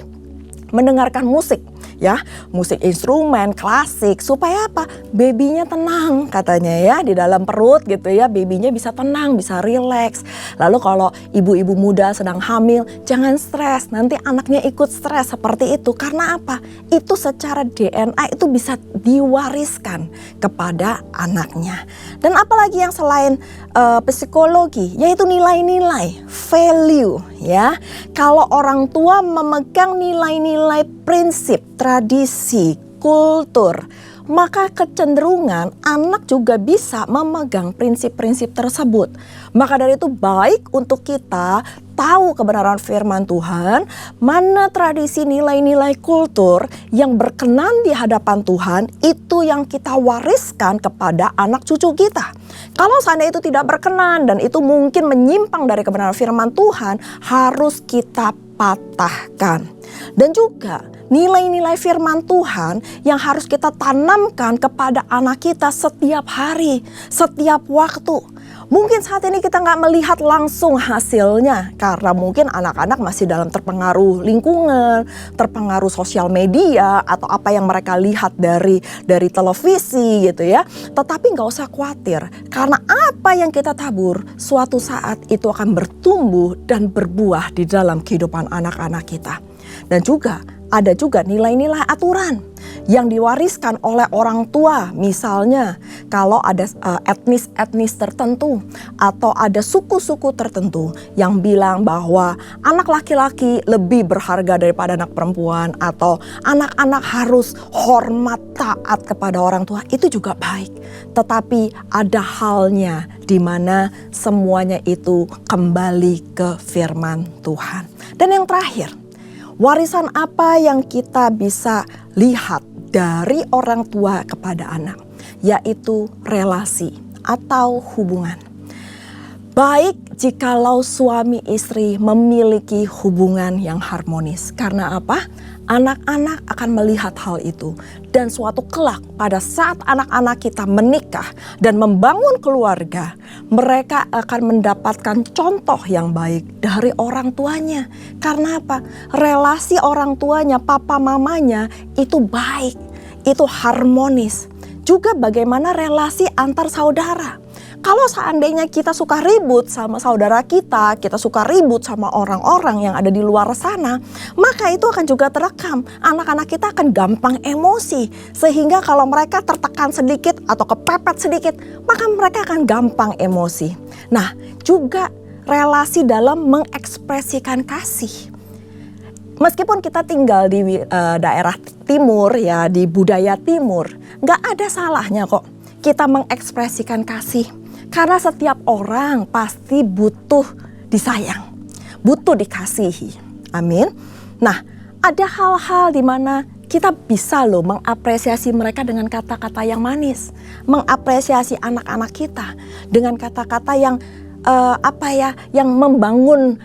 mendengarkan musik. Ya, musik instrumen klasik supaya apa? Babynya tenang katanya ya, di dalam perut gitu ya, babynya bisa tenang, bisa rileks. Lalu kalau ibu-ibu muda sedang hamil, jangan stres, nanti anaknya ikut stres seperti itu. Karena apa? Itu secara DNA itu bisa diwariskan kepada anaknya. Dan apalagi yang selain psikologi, yaitu nilai-nilai, value ya. Kalau orang tua memegang nilai-nilai prinsip, tradisi, kultur, maka kecenderungan anak juga bisa memegang prinsip-prinsip tersebut. Maka dari itu baik untuk kita tahu kebenaran firman Tuhan, mana tradisi, nilai-nilai kultur yang berkenan di hadapan Tuhan, itu yang kita wariskan kepada anak cucu kita. Kalau seandainya itu tidak berkenan dan itu mungkin menyimpang dari kebenaran firman Tuhan, harus kita patahkan. Dan juga nilai-nilai firman Tuhan yang harus kita tanamkan kepada anak kita setiap hari, setiap waktu. Mungkin saat ini kita nggak melihat langsung hasilnya karena mungkin anak-anak masih dalam terpengaruh lingkungan, terpengaruh sosial media atau apa yang mereka lihat dari televisi gitu ya. Tetapi nggak usah khawatir karena apa yang kita tabur suatu saat itu akan bertumbuh dan berbuah di dalam kehidupan anak-anak kita. Dan juga ada juga nilai-nilai aturan yang diwariskan oleh orang tua. Misalnya kalau ada etnis-etnis tertentu atau ada suku-suku tertentu yang bilang bahwa anak laki-laki lebih berharga daripada anak perempuan atau anak-anak harus hormat taat kepada orang tua, itu juga baik. Tetapi ada halnya di mana semuanya itu kembali ke firman Tuhan. Dan yang terakhir, Warisan apa yang kita bisa lihat dari orang tua kepada anak? Yaitu relasi atau hubungan. Baik jikalau suami istri memiliki hubungan yang harmonis. Karena apa? Anak-anak akan melihat hal itu. Dan suatu kelak pada saat anak-anak kita menikah dan membangun keluarga, mereka akan mendapatkan contoh yang baik dari orang tuanya. Karena apa? Relasi orang tuanya, papa mamanya itu baik, itu harmonis. Juga bagaimana relasi antar saudara. Kalau seandainya kita suka ribut sama saudara kita suka ribut sama orang-orang yang ada di luar sana, maka itu akan juga terekam. Anak-anak kita akan gampang emosi. Sehingga kalau mereka tertekan sedikit atau kepepet sedikit, maka mereka akan gampang emosi. Nah, juga relasi dalam mengekspresikan kasih. Meskipun kita tinggal di daerah timur ya, di budaya timur, gak ada salahnya kok kita mengekspresikan kasih. Karena setiap orang pasti butuh disayang, butuh dikasihi. Amin. Nah, ada hal-hal di mana kita bisa loh mengapresiasi mereka dengan kata-kata yang manis. Mengapresiasi anak-anak kita dengan kata-kata yang yang membangun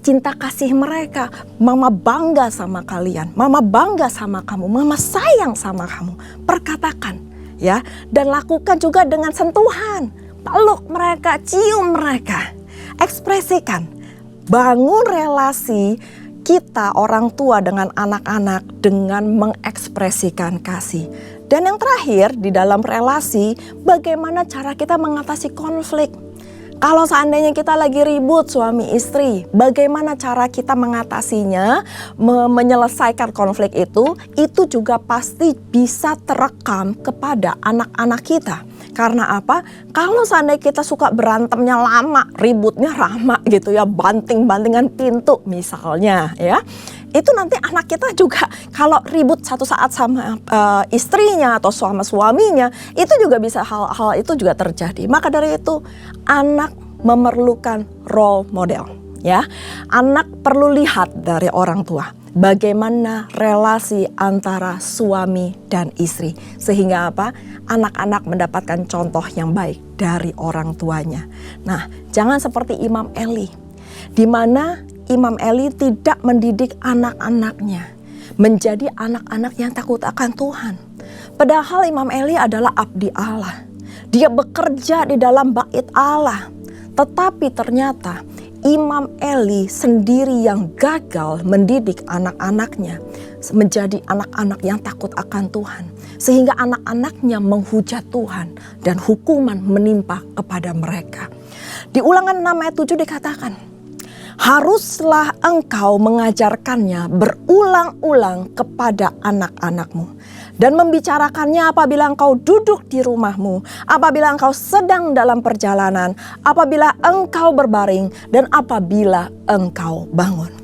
cinta kasih mereka. Mama bangga sama kalian, mama bangga sama kamu, mama sayang sama kamu. Perkatakan ya, dan lakukan juga dengan sentuhan. Peluk mereka, cium mereka. Ekspresikan. Bangun relasi kita orang tua dengan anak-anak dengan mengekspresikan kasih. Dan yang terakhir di dalam relasi, bagaimana cara kita mengatasi konflik. Kalau seandainya kita lagi ribut suami istri, bagaimana cara kita mengatasinya, menyelesaikan konflik itu juga pasti bisa terekam kepada anak-anak kita. Karena apa? Kalau seandainya kita suka berantemnya lama, ributnya lama gitu ya, banting-bantingan pintu misalnya ya. Itu nanti anak kita juga kalau ribut satu saat sama istrinya atau sama suaminya, itu juga bisa hal-hal itu juga terjadi. Maka dari itu anak memerlukan role model ya. Anak perlu lihat dari orang tua bagaimana relasi antara suami dan istri. Sehingga apa? Anak-anak mendapatkan contoh yang baik dari orang tuanya. Nah, jangan seperti Imam Eli, di mana Imam Eli tidak mendidik anak-anaknya menjadi anak-anak yang takut akan Tuhan. Padahal Imam Eli adalah abdi Allah. Dia bekerja di dalam bait Allah. Tetapi ternyata Imam Eli sendiri yang gagal mendidik anak-anaknya menjadi anak-anak yang takut akan Tuhan. Sehingga anak-anaknya menghujat Tuhan dan hukuman menimpa kepada mereka. Di Ulangan 6 ayat 7 dikatakan, haruslah engkau mengajarkannya berulang-ulang kepada anak-anakmu dan membicarakannya apabila engkau duduk di rumahmu, apabila engkau sedang dalam perjalanan, apabila engkau berbaring, dan apabila engkau bangun.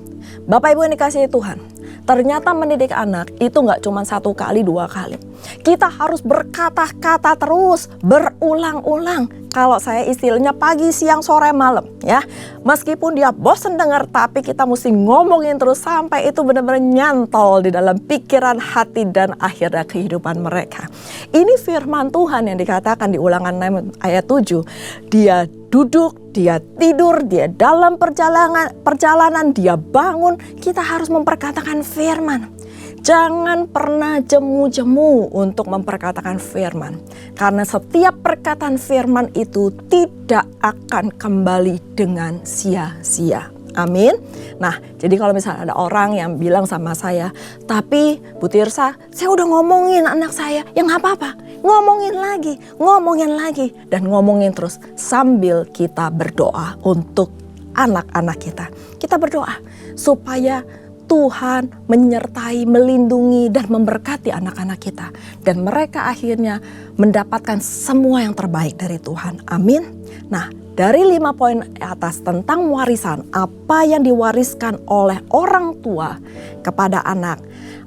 Bapak Ibu yang dikasihi Tuhan, ternyata mendidik anak itu gak cuma 1 kali 2 kali. Kita harus berkata-kata terus, berulang-ulang. Kalau saya istilahnya pagi, siang, sore, malam ya. Meskipun dia bosan dengar, tapi kita mesti ngomongin terus sampai itu benar-benar nyantol di dalam pikiran, hati, dan akhirnya kehidupan mereka. Ini firman Tuhan yang dikatakan di Ulangan 6 ayat 7. Dia duduk, dia tidur, dia dalam perjalanan, dia bangun. Kita harus memperkatakan firman. Jangan pernah jemu-jemu untuk memperkatakan firman. Karena setiap perkataan firman itu tidak akan kembali dengan sia-sia. Amin. Nah, jadi kalau misalnya ada orang yang bilang sama saya, tapi Bu Tirsa, saya udah ngomongin anak saya, ya nggak apa-apa. Ngomongin lagi, dan ngomongin terus sambil kita berdoa untuk anak-anak kita. Kita berdoa supaya Tuhan menyertai, melindungi, dan memberkati anak-anak kita. Dan mereka akhirnya mendapatkan semua yang terbaik dari Tuhan. Amin. Nah, dari 5 poin atas tentang warisan, apa yang diwariskan oleh orang tua kepada anak,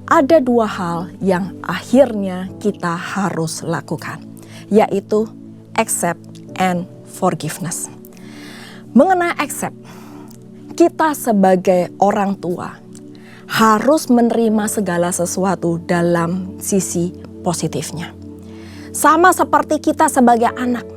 ada 2 hal yang akhirnya kita harus lakukan, yaitu accept and forgiveness. Mengenai accept, kita sebagai orang tua harus menerima segala sesuatu dalam sisi positifnya. Sama seperti kita sebagai anak,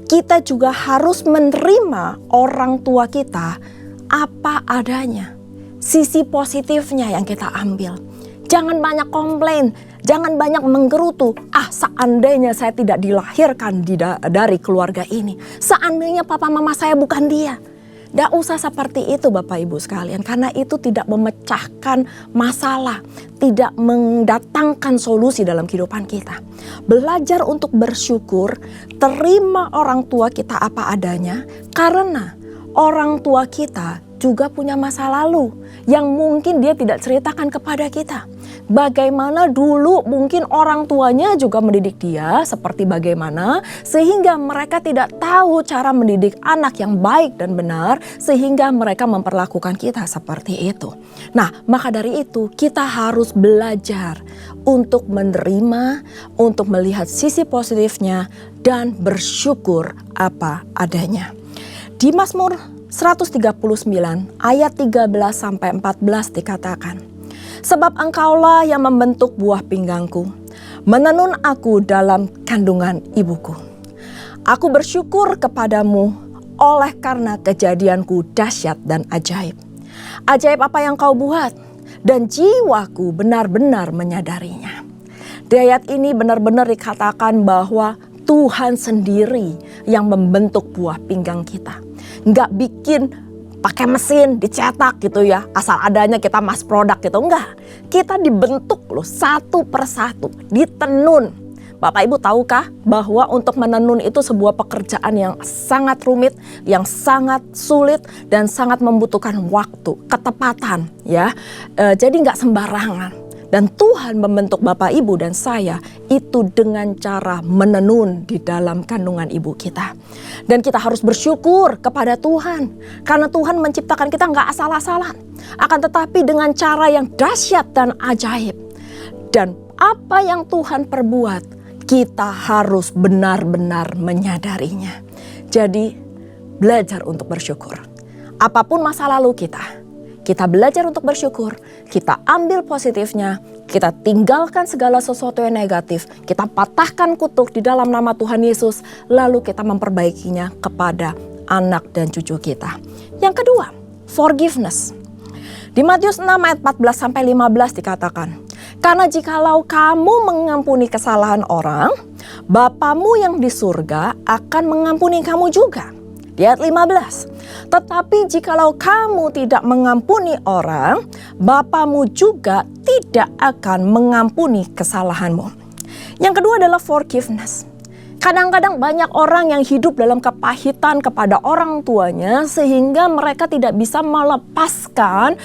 kita juga harus menerima orang tua kita apa adanya. Sisi positifnya yang kita ambil. Jangan banyak komplain, jangan banyak menggerutu. Seandainya saya tidak dilahirkan dari keluarga ini. Seandainya papa mama saya bukan dia. Tidak usah seperti itu Bapak Ibu sekalian. Karena itu tidak memecahkan masalah. Tidak mendatangkan solusi dalam kehidupan kita. Belajar untuk bersyukur. Terima orang tua kita apa adanya. Karena orang tua kita juga punya masa lalu. Yang mungkin dia tidak ceritakan kepada kita. Bagaimana dulu mungkin orang tuanya juga mendidik dia seperti bagaimana, sehingga mereka tidak tahu cara mendidik anak yang baik dan benar, sehingga mereka memperlakukan kita seperti itu. Nah, maka dari itu kita harus belajar untuk menerima, untuk melihat sisi positifnya dan bersyukur apa adanya. Di Mazmur 139 ayat 13 sampai 14 dikatakan, sebab engkaulah yang membentuk buah pinggangku, menenun aku dalam kandungan ibuku. Aku bersyukur kepadamu oleh karena kejadianku dahsyat dan ajaib. Ajaib apa yang kau buat dan jiwaku benar-benar menyadarinya. Di ayat ini benar-benar dikatakan bahwa Tuhan sendiri yang membentuk buah pinggang kita. Nggak bikin pakai mesin dicetak gitu ya, asal adanya kita mass product gitu, enggak. Kita dibentuk loh satu persatu, ditenun. Bapak Ibu tahukah bahwa untuk menenun itu sebuah pekerjaan yang sangat rumit, yang sangat sulit dan sangat membutuhkan waktu, ketepatan ya. Jadi nggak sembarangan. Dan Tuhan membentuk Bapak Ibu dan saya itu dengan cara menenun di dalam kandungan ibu kita. Dan kita harus bersyukur kepada Tuhan. Karena Tuhan menciptakan kita nggak asal-asalan. Akan tetapi dengan cara yang dahsyat dan ajaib. Dan apa yang Tuhan perbuat, kita harus benar-benar menyadarinya. Jadi belajar untuk bersyukur. Apapun masa lalu kita belajar untuk bersyukur, kita ambil positifnya, kita tinggalkan segala sesuatu yang negatif, kita patahkan kutuk di dalam nama Tuhan Yesus, lalu kita memperbaikinya kepada anak dan cucu kita. Yang kedua, forgiveness. Di Matius 6 ayat 14-15 dikatakan, karena jikalau kamu mengampuni kesalahan orang, Bapamu yang di surga akan mengampuni kamu juga. Di ayat 15, tetapi jikalau kamu tidak mengampuni orang, Bapamu juga tidak akan mengampuni kesalahanmu. Yang kedua adalah forgiveness. Kadang-kadang banyak orang yang hidup dalam kepahitan kepada orang tuanya sehingga mereka tidak bisa melepaskan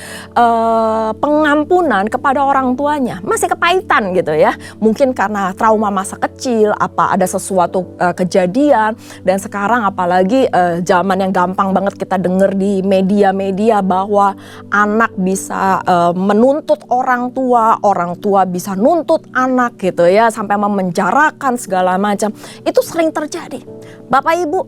pengampunan kepada orang tuanya. Masih kepahitan gitu ya. Mungkin karena trauma masa kecil, ada sesuatu kejadian, dan sekarang apalagi zaman yang gampang banget kita dengar di media-media bahwa anak bisa menuntut orang tua bisa nuntut anak gitu ya, sampai memenjarakan segala macam. Itu sering terjadi. Bapak Ibu,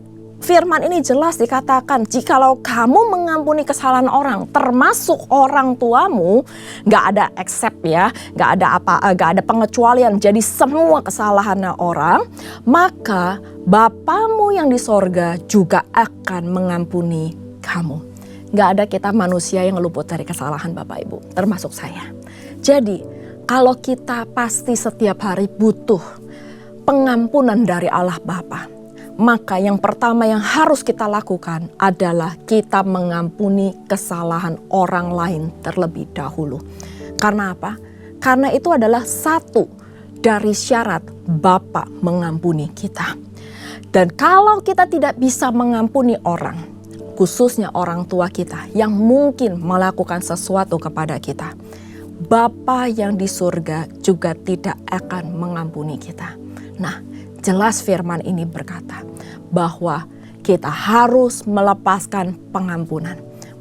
firman ini jelas dikatakan, jikalau kamu mengampuni kesalahan orang, termasuk orang tuamu, nggak ada except ya, nggak ada pengecualian. Jadi semua kesalahannya orang, maka Bapamu yang di sorga juga akan mengampuni kamu. Nggak ada kita manusia yang luput dari kesalahan Bapak Ibu, termasuk saya. Jadi kalau kita pasti setiap hari butuh pengampunan dari Allah Bapa, maka yang pertama yang harus kita lakukan adalah kita mengampuni kesalahan orang lain terlebih dahulu. Karena apa? Karena itu adalah satu dari syarat Bapa mengampuni kita. Dan kalau kita tidak bisa mengampuni orang, khususnya orang tua kita yang mungkin melakukan sesuatu kepada kita, Bapa yang di surga juga tidak akan mengampuni kita. Nah, jelas firman ini berkata bahwa kita harus melepaskan pengampunan.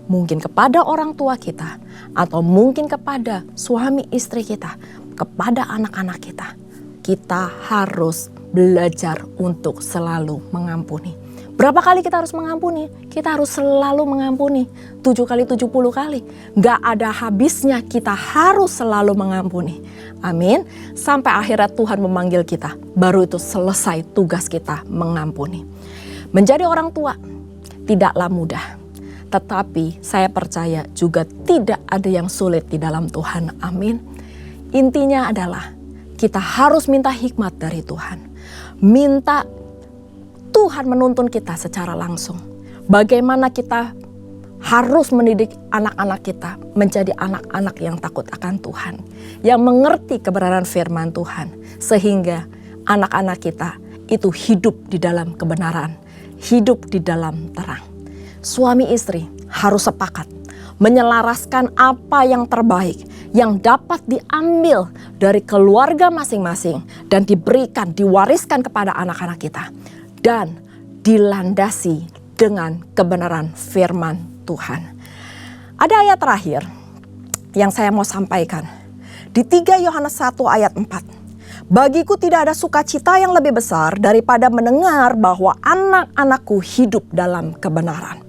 Mungkin kepada orang tua kita, atau mungkin kepada suami istri kita, kepada anak-anak kita. Kita harus belajar untuk selalu mengampuni. Berapa kali kita harus mengampuni? Kita harus selalu mengampuni. 7 kali 70 kali. Gak ada habisnya, kita harus selalu mengampuni. Amin. Sampai akhirnya Tuhan memanggil kita. Baru itu selesai tugas kita mengampuni. Menjadi orang tua tidaklah mudah. Tetapi saya percaya juga tidak ada yang sulit di dalam Tuhan. Amin. Intinya adalah kita harus minta hikmat dari Tuhan. Minta Tuhan menuntun kita secara langsung. Bagaimana kita harus mendidik anak-anak kita menjadi anak-anak yang takut akan Tuhan. Yang mengerti kebenaran firman Tuhan. Sehingga anak-anak kita itu hidup di dalam kebenaran. Hidup di dalam terang. Suami istri harus sepakat menyelaraskan apa yang terbaik yang dapat diambil dari keluarga masing-masing dan diberikan, diwariskan kepada anak-anak kita. Dan dilandasi dengan kebenaran firman Tuhan. Ada ayat terakhir yang saya mau sampaikan. Di 3 Yohanes 1 ayat 4. Bagiku tidak ada sukacita yang lebih besar daripada mendengar bahwa anak-anakku hidup dalam kebenaran.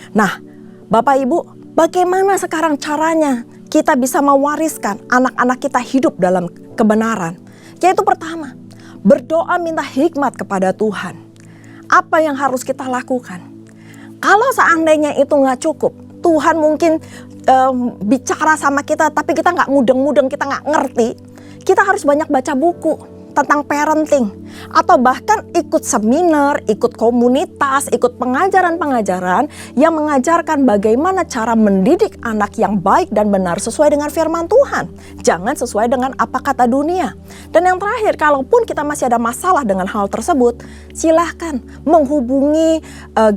Nah, Bapak Ibu, bagaimana sekarang caranya kita bisa mewariskan anak-anak kita hidup dalam kebenaran? Yaitu pertama, berdoa minta hikmat kepada Tuhan. Apa yang harus kita lakukan? Kalau seandainya itu nggak cukup, Tuhan mungkin bicara sama kita, tapi kita nggak mudeng-mudeng, kita nggak ngerti. Kita harus banyak baca buku tentang parenting. Atau bahkan ikut seminar, ikut komunitas, ikut pengajaran-pengajaran yang mengajarkan bagaimana cara mendidik anak yang baik dan benar sesuai dengan firman Tuhan. Jangan sesuai dengan apa kata dunia. Dan yang terakhir, kalaupun kita masih ada masalah dengan hal tersebut, silahkan menghubungi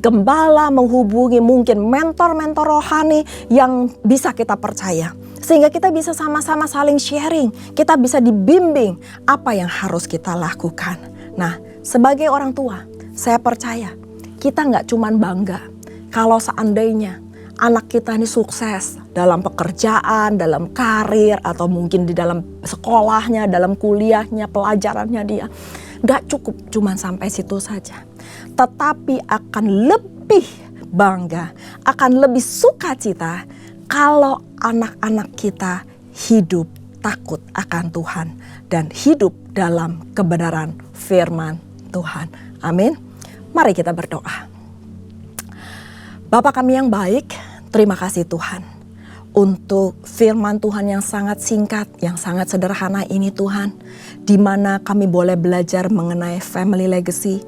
gembala, menghubungi mungkin mentor-mentor rohani yang bisa kita percaya. Sehingga kita bisa sama-sama saling sharing, kita bisa dibimbing apa yang harus kita lakukan. Nah, sebagai orang tua, saya percaya kita nggak cuman bangga kalau seandainya anak kita ini sukses dalam pekerjaan, dalam karir, atau mungkin di dalam sekolahnya, dalam kuliahnya, pelajarannya dia. Nggak cukup cuman sampai situ saja. Tetapi akan lebih bangga, akan lebih sukacita kalau anak-anak kita hidup takut akan Tuhan dan hidup dalam kebenaran firman Tuhan. Amin. Mari kita berdoa. Bapa kami yang baik, terima kasih Tuhan untuk firman Tuhan yang sangat singkat, yang sangat sederhana ini Tuhan. Di mana kami boleh belajar mengenai family legacy,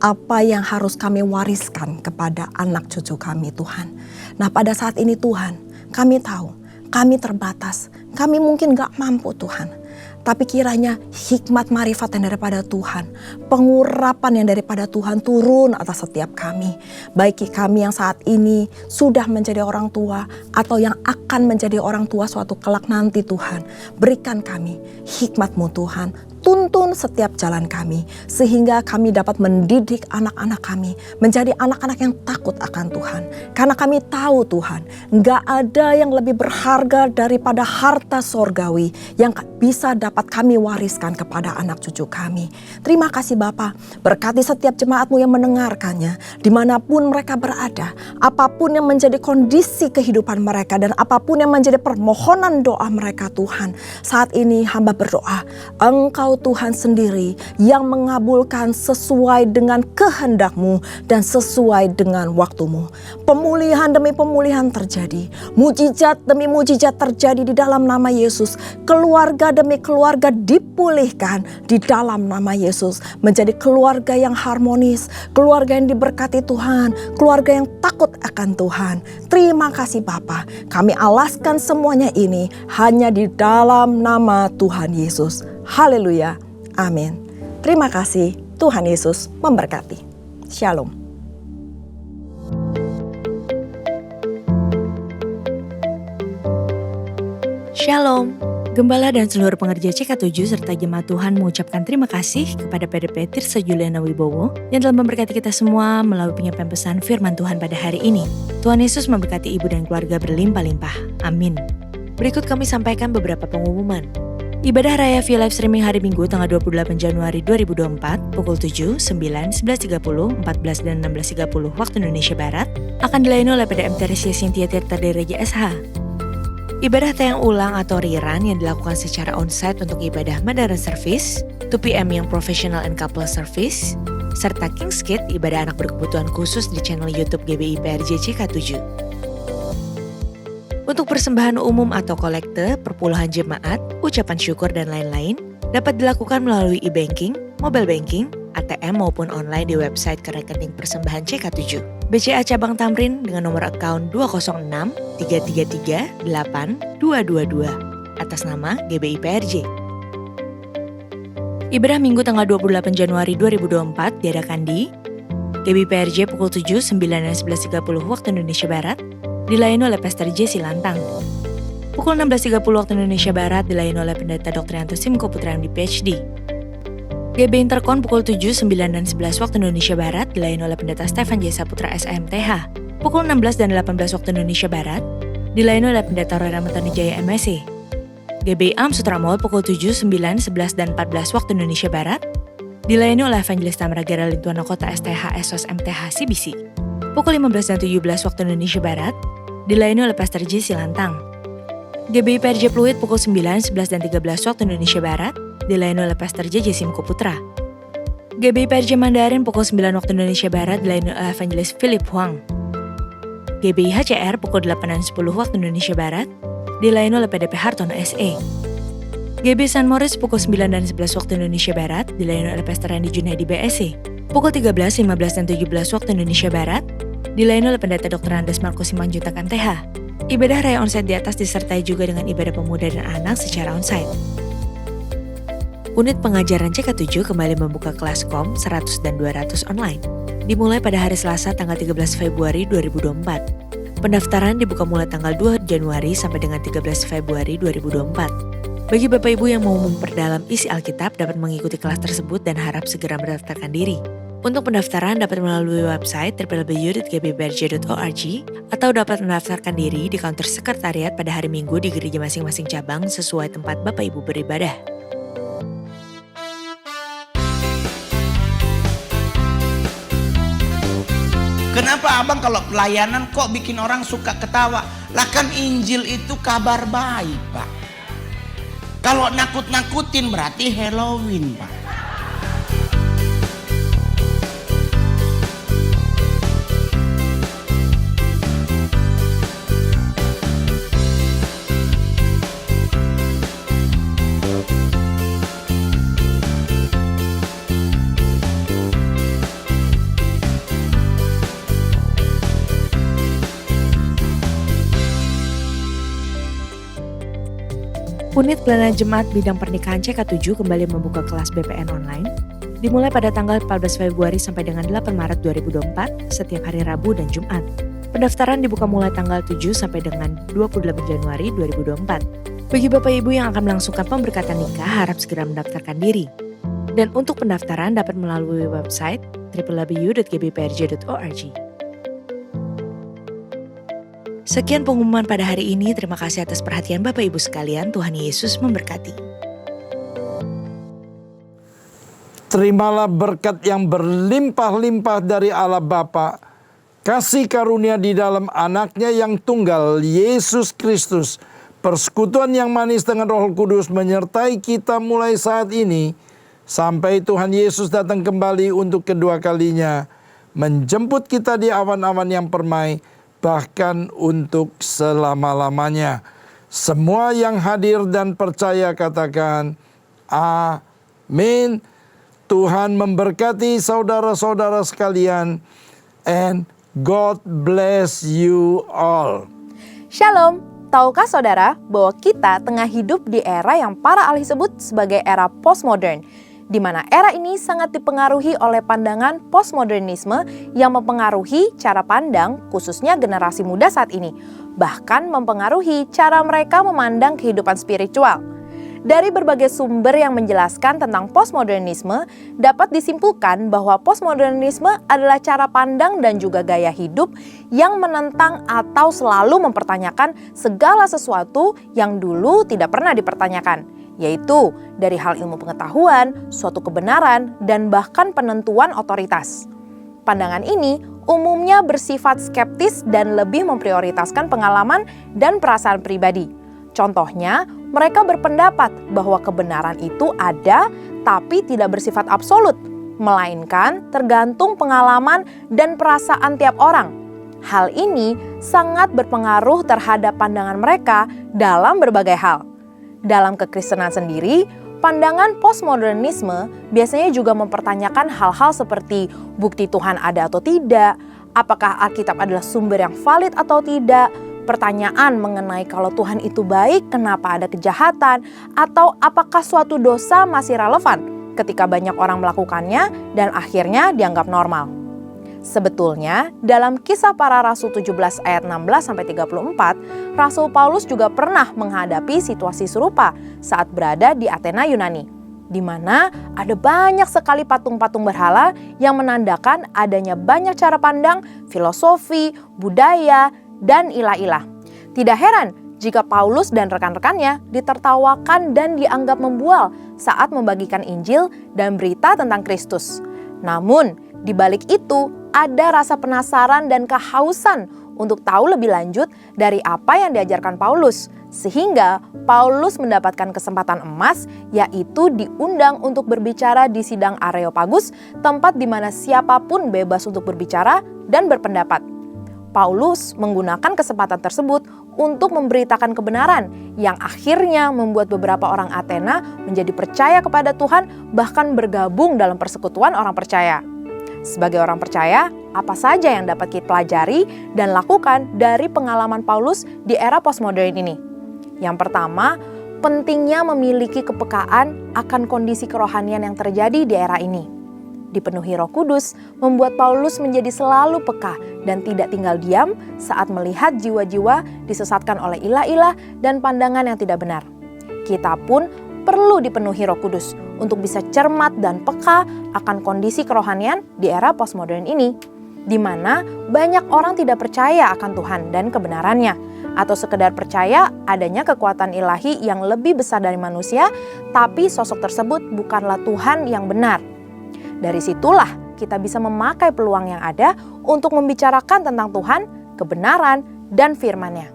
apa yang harus kami wariskan kepada anak cucu kami Tuhan. Nah pada saat ini Tuhan, kami tahu, kami terbatas, kami mungkin gak mampu Tuhan. Tapi kiranya hikmat marifat yang daripada Tuhan, pengurapan yang daripada Tuhan turun atas setiap kami. Baik kami yang saat ini sudah menjadi orang tua atau yang akan menjadi orang tua suatu kelak nanti Tuhan. Berikan kami hikmat-Mu Tuhan, tuntun setiap jalan kami. Sehingga kami dapat mendidik anak-anak kami menjadi anak-anak yang takut akan Tuhan. Karena kami tahu Tuhan, gak ada yang lebih berharga daripada harta sorgawi yang bisa dapat kami wariskan kepada anak cucu kami. Terima kasih Bapa, berkati setiap jemaat-Mu yang mendengarkannya, dimanapun mereka berada, apapun yang menjadi kondisi kehidupan mereka dan apapun yang menjadi permohonan doa mereka Tuhan. Saat ini hamba berdoa, Engkau Tuhan sendiri yang mengabulkan sesuai dengan kehendak-Mu dan sesuai dengan waktu-Mu. Pemulihan demi pemulihan terjadi, mujizat demi mujizat terjadi di dalam nama Yesus. Keluarga demi keluarga dipulihkan di dalam nama Yesus. Menjadi keluarga yang harmonis, keluarga yang diberkati Tuhan, keluarga yang takut akan Tuhan. Terima kasih Bapa, kami alaskan semuanya ini hanya di dalam nama Tuhan Yesus. Haleluya, amin. Terima kasih, Tuhan Yesus memberkati. Shalom. Shalom. Gembala dan seluruh pengerja CK7 serta jemaat Tuhan mengucapkan terima kasih kepada PDP Tirsa Juliana Wibowo yang telah memberkati kita semua melalui penyampaian pesan firman Tuhan pada hari ini. Tuhan Yesus memberkati ibu dan keluarga berlimpah-limpah. Amin. Berikut kami sampaikan beberapa pengumuman. Ibadah Raya via live streaming hari Minggu tanggal 28 Januari 2024 pukul 7, 9, 11.30, 14 dan 16.30 waktu Indonesia Barat akan dilayani oleh PDM Teresia Cynthia Tirta Dereja SH. Ibadah tayang ulang atau rerun yang dilakukan secara onsite untuk ibadah Mandarin Service, 2 PM yang Professional and Couple Service, serta King's Kid ibadah anak berkebutuhan khusus di channel YouTube GBI PRJ CK7. Untuk persembahan umum atau kolekte, perpuluhan jemaat, ucapan syukur dan lain-lain dapat dilakukan melalui e-banking, mobile banking, ATM maupun online di website ke rekening persembahan CK7. BCA Cabang Tamrin dengan nomor akun 206 333 8222 atas nama GBI PRJ. Ibadah Minggu tanggal 28 Januari 2024 diadakan di GBI PRJ pukul 7, 9 dan 11.30 waktu Indonesia Barat dilayani oleh Pastor Jesse Lantang. Pukul 16.30 waktu Indonesia Barat dilayani oleh Pendeta Dr. Yanto Simko Putra MD PhD. GB Interkon pukul 7, 9 dan 11 waktu Indonesia Barat dilayani oleh Pendeta Stefan J. Saputra SMTH. Pukul 16 dan 18 waktu Indonesia Barat dilayani oleh Pendeta Roy Ramadhani Jaya MSc. GB Am Sutra Mall pukul 7, 9, 11 dan 14 waktu Indonesia Barat dilayani oleh Evangelis Tamara Geraldine Tuana Kota STH SOS MTH CBC. Pukul 15 dan 17 waktu Indonesia Barat dilayani oleh Pastor Jesse Lantang. GBI PRJ Pluit pukul 9, 11 dan 13 waktu Indonesia Barat dilayani oleh Pastor JJ Simko Putra. GBI PRJ Mandarin pukul 9 waktu Indonesia Barat dilayani oleh Evangelis Philip Huang. GBI HCR pukul 8 dan 10 waktu Indonesia Barat dilayani oleh PDP Hartono SE. GBI San Moritz pukul 9 dan 11 waktu Indonesia Barat dilayani oleh Pastor Randy Junaidi BSC. Pukul 13, 15 dan 17 waktu Indonesia Barat dilayani oleh Pendeta Dr. Andes Markus Simanjuntak MTH. Ibadah Raya onsite di atas disertai juga dengan ibadah pemuda dan anak secara onsite. Unit pengajaran CK7 kembali membuka kelas KOM 100 dan 200 online. Dimulai pada hari Selasa tanggal 13 Februari 2024. Pendaftaran dibuka mulai tanggal 2 Januari sampai dengan 13 Februari 2024. Bagi Bapak Ibu yang mau memperdalam isi Alkitab dapat mengikuti kelas tersebut dan harap segera mendaftarkan diri. Untuk pendaftaran dapat melalui website www.gbprj.org atau dapat mendaftarkan diri di counter sekretariat pada hari Minggu di gereja masing-masing cabang sesuai tempat Bapak Ibu beribadah. Kenapa abang kalau pelayanan kok bikin orang suka ketawa? Lah kan Injil itu kabar baik, Pak. Kalau nakut-nakutin berarti Halloween, Pak. Unit Pelayanan Jemaat Bidang Pernikahan CK7 kembali membuka kelas BPN online, dimulai pada tanggal 14 Februari sampai dengan 8 Maret 2024 setiap hari Rabu dan Jumat. Pendaftaran dibuka mulai tanggal 7 sampai dengan 28 Januari 2024. Bagi Bapak Ibu yang akan melangsungkan pemberkatan nikah harap segera mendaftarkan diri. Dan untuk pendaftaran dapat melalui website www.gbprj.org. Sekian pengumuman pada hari ini. Terima kasih atas perhatian Bapak Ibu sekalian. Tuhan Yesus memberkati. Terimalah berkat yang berlimpah-limpah dari Allah Bapa, kasih karunia di dalam anaknya yang tunggal, Yesus Kristus, persekutuan yang manis dengan Roh Kudus menyertai kita mulai saat ini, sampai Tuhan Yesus datang kembali untuk kedua kalinya, menjemput kita di awan-awan yang permai, bahkan untuk selama-lamanya. Semua yang hadir dan percaya katakan, amin. Tuhan memberkati saudara-saudara sekalian, and God bless you all. Shalom, tahukah saudara bahwa kita tengah hidup di era yang para ahli sebut sebagai era postmodern, di mana era ini sangat dipengaruhi oleh pandangan postmodernisme yang mempengaruhi cara pandang khususnya generasi muda saat ini, bahkan mempengaruhi cara mereka memandang kehidupan spiritual. Dari berbagai sumber yang menjelaskan tentang postmodernisme, dapat disimpulkan bahwa postmodernisme adalah cara pandang dan juga gaya hidup yang menentang atau selalu mempertanyakan segala sesuatu yang dulu tidak pernah dipertanyakan. yaitu dari hal ilmu pengetahuan, suatu kebenaran, dan bahkan penentuan otoritas. Pandangan ini umumnya bersifat skeptis dan lebih memprioritaskan pengalaman dan perasaan pribadi. Contohnya, mereka berpendapat bahwa kebenaran itu ada tapi tidak bersifat absolut, melainkan tergantung pengalaman dan perasaan tiap orang. Hal ini sangat berpengaruh terhadap pandangan mereka dalam berbagai hal. Dalam kekristenan sendiri, pandangan postmodernisme biasanya juga mempertanyakan hal-hal seperti bukti Tuhan ada atau tidak, apakah Alkitab adalah sumber yang valid atau tidak, pertanyaan mengenai kalau Tuhan itu baik, kenapa ada kejahatan, atau apakah suatu dosa masih relevan ketika banyak orang melakukannya dan akhirnya dianggap normal. Sebetulnya, dalam Kisah Para Rasul 17 ayat 16-34, Rasul Paulus juga pernah menghadapi situasi serupa saat berada di Athena, Yunani, di mana ada banyak sekali patung-patung berhala yang menandakan adanya banyak cara pandang, filosofi, budaya, dan ilah-ilah. Tidak heran jika Paulus dan rekan-rekannya ditertawakan dan dianggap membual saat membagikan Injil dan berita tentang Kristus. Namun, di balik itu ada rasa penasaran dan kehausan untuk tahu lebih lanjut dari apa yang diajarkan Paulus, sehingga Paulus mendapatkan kesempatan emas, yaitu diundang untuk berbicara di sidang Areopagus, tempat di mana siapapun bebas untuk berbicara dan berpendapat. Paulus menggunakan kesempatan tersebut untuk memberitakan kebenaran yang akhirnya membuat beberapa orang Athena menjadi percaya kepada Tuhan, bahkan bergabung dalam persekutuan orang percaya. Sebagai orang percaya, apa saja yang dapat kita pelajari dan lakukan dari pengalaman Paulus di era postmodern ini? Yang pertama, pentingnya memiliki kepekaan akan kondisi kerohanian yang terjadi di era ini. Dipenuhi Roh Kudus membuat Paulus menjadi selalu peka dan tidak tinggal diam saat melihat jiwa-jiwa disesatkan oleh ilah-ilah dan pandangan yang tidak benar. Kita pun perlu dipenuhi Roh Kudus untuk bisa cermat dan peka akan kondisi kerohanian di era postmodern ini, di mana banyak orang tidak percaya akan Tuhan dan kebenarannya, atau sekedar percaya adanya kekuatan ilahi yang lebih besar dari manusia, tapi sosok tersebut bukanlah Tuhan yang benar. Dari situlah kita bisa memakai peluang yang ada untuk membicarakan tentang Tuhan, kebenaran, dan firman-Nya.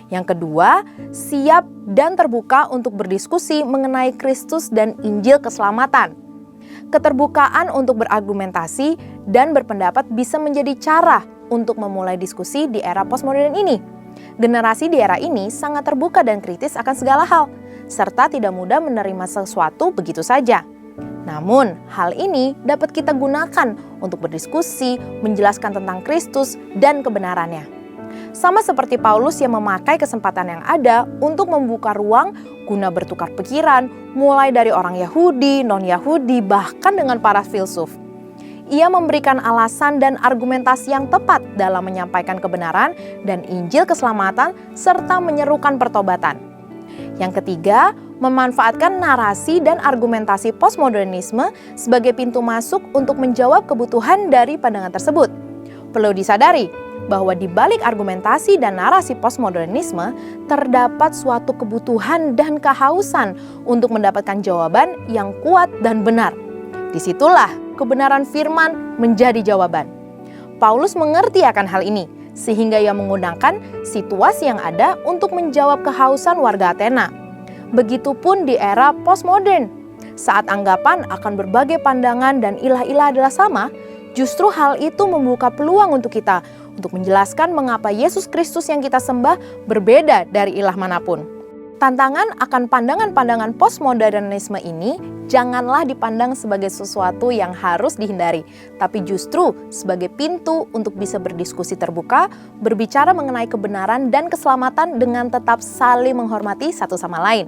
Yang kedua, siap dan terbuka untuk berdiskusi mengenai Kristus dan Injil keselamatan. Keterbukaan untuk berargumentasi dan berpendapat bisa menjadi cara untuk memulai diskusi di era postmodern ini. Generasi di era ini sangat terbuka dan kritis akan segala hal, serta tidak mudah menerima sesuatu begitu saja. Namun, hal ini dapat kita gunakan untuk berdiskusi, menjelaskan tentang Kristus dan kebenarannya. Sama seperti Paulus yang memakai kesempatan yang ada untuk membuka ruang guna bertukar pikiran, mulai dari orang Yahudi, non-Yahudi, bahkan dengan para filsuf. Ia memberikan alasan dan argumentasi yang tepat dalam menyampaikan kebenaran dan Injil keselamatan, serta menyerukan pertobatan. Yang ketiga, memanfaatkan narasi dan argumentasi postmodernisme sebagai pintu masuk untuk menjawab kebutuhan dari pandangan tersebut. Perlu disadari bahwa di balik argumentasi dan narasi postmodernisme terdapat suatu kebutuhan dan kehausan untuk mendapatkan jawaban yang kuat dan benar. Disitulah kebenaran firman menjadi jawaban. Paulus mengerti akan hal ini, sehingga ia menggunakan situasi yang ada untuk menjawab kehausan warga Athena. Begitupun di era postmodern, saat anggapan akan berbagai pandangan dan ilah-ilah adalah sama, justru hal itu membuka peluang untuk kita untuk menjelaskan mengapa Yesus Kristus yang kita sembah berbeda dari ilah manapun. Tantangan akan pandangan-pandangan postmodernisme ini janganlah dipandang sebagai sesuatu yang harus dihindari, tapi justru sebagai pintu untuk bisa berdiskusi terbuka, berbicara mengenai kebenaran dan keselamatan dengan tetap saling menghormati satu sama lain.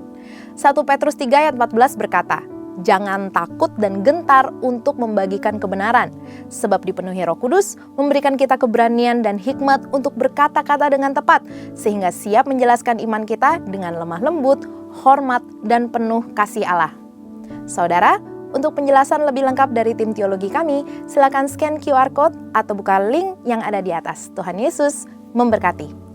1 Petrus 3 ayat 14 berkata, "Jangan takut dan gentar untuk membagikan kebenaran, sebab dipenuhi Roh Kudus memberikan kita keberanian dan hikmat untuk berkata-kata dengan tepat, sehingga siap menjelaskan iman kita dengan lemah lembut, hormat, dan penuh kasih Allah." Saudara, untuk penjelasan lebih lengkap dari tim teologi kami, silakan scan QR Code atau buka link yang ada di atas. Tuhan Yesus memberkati.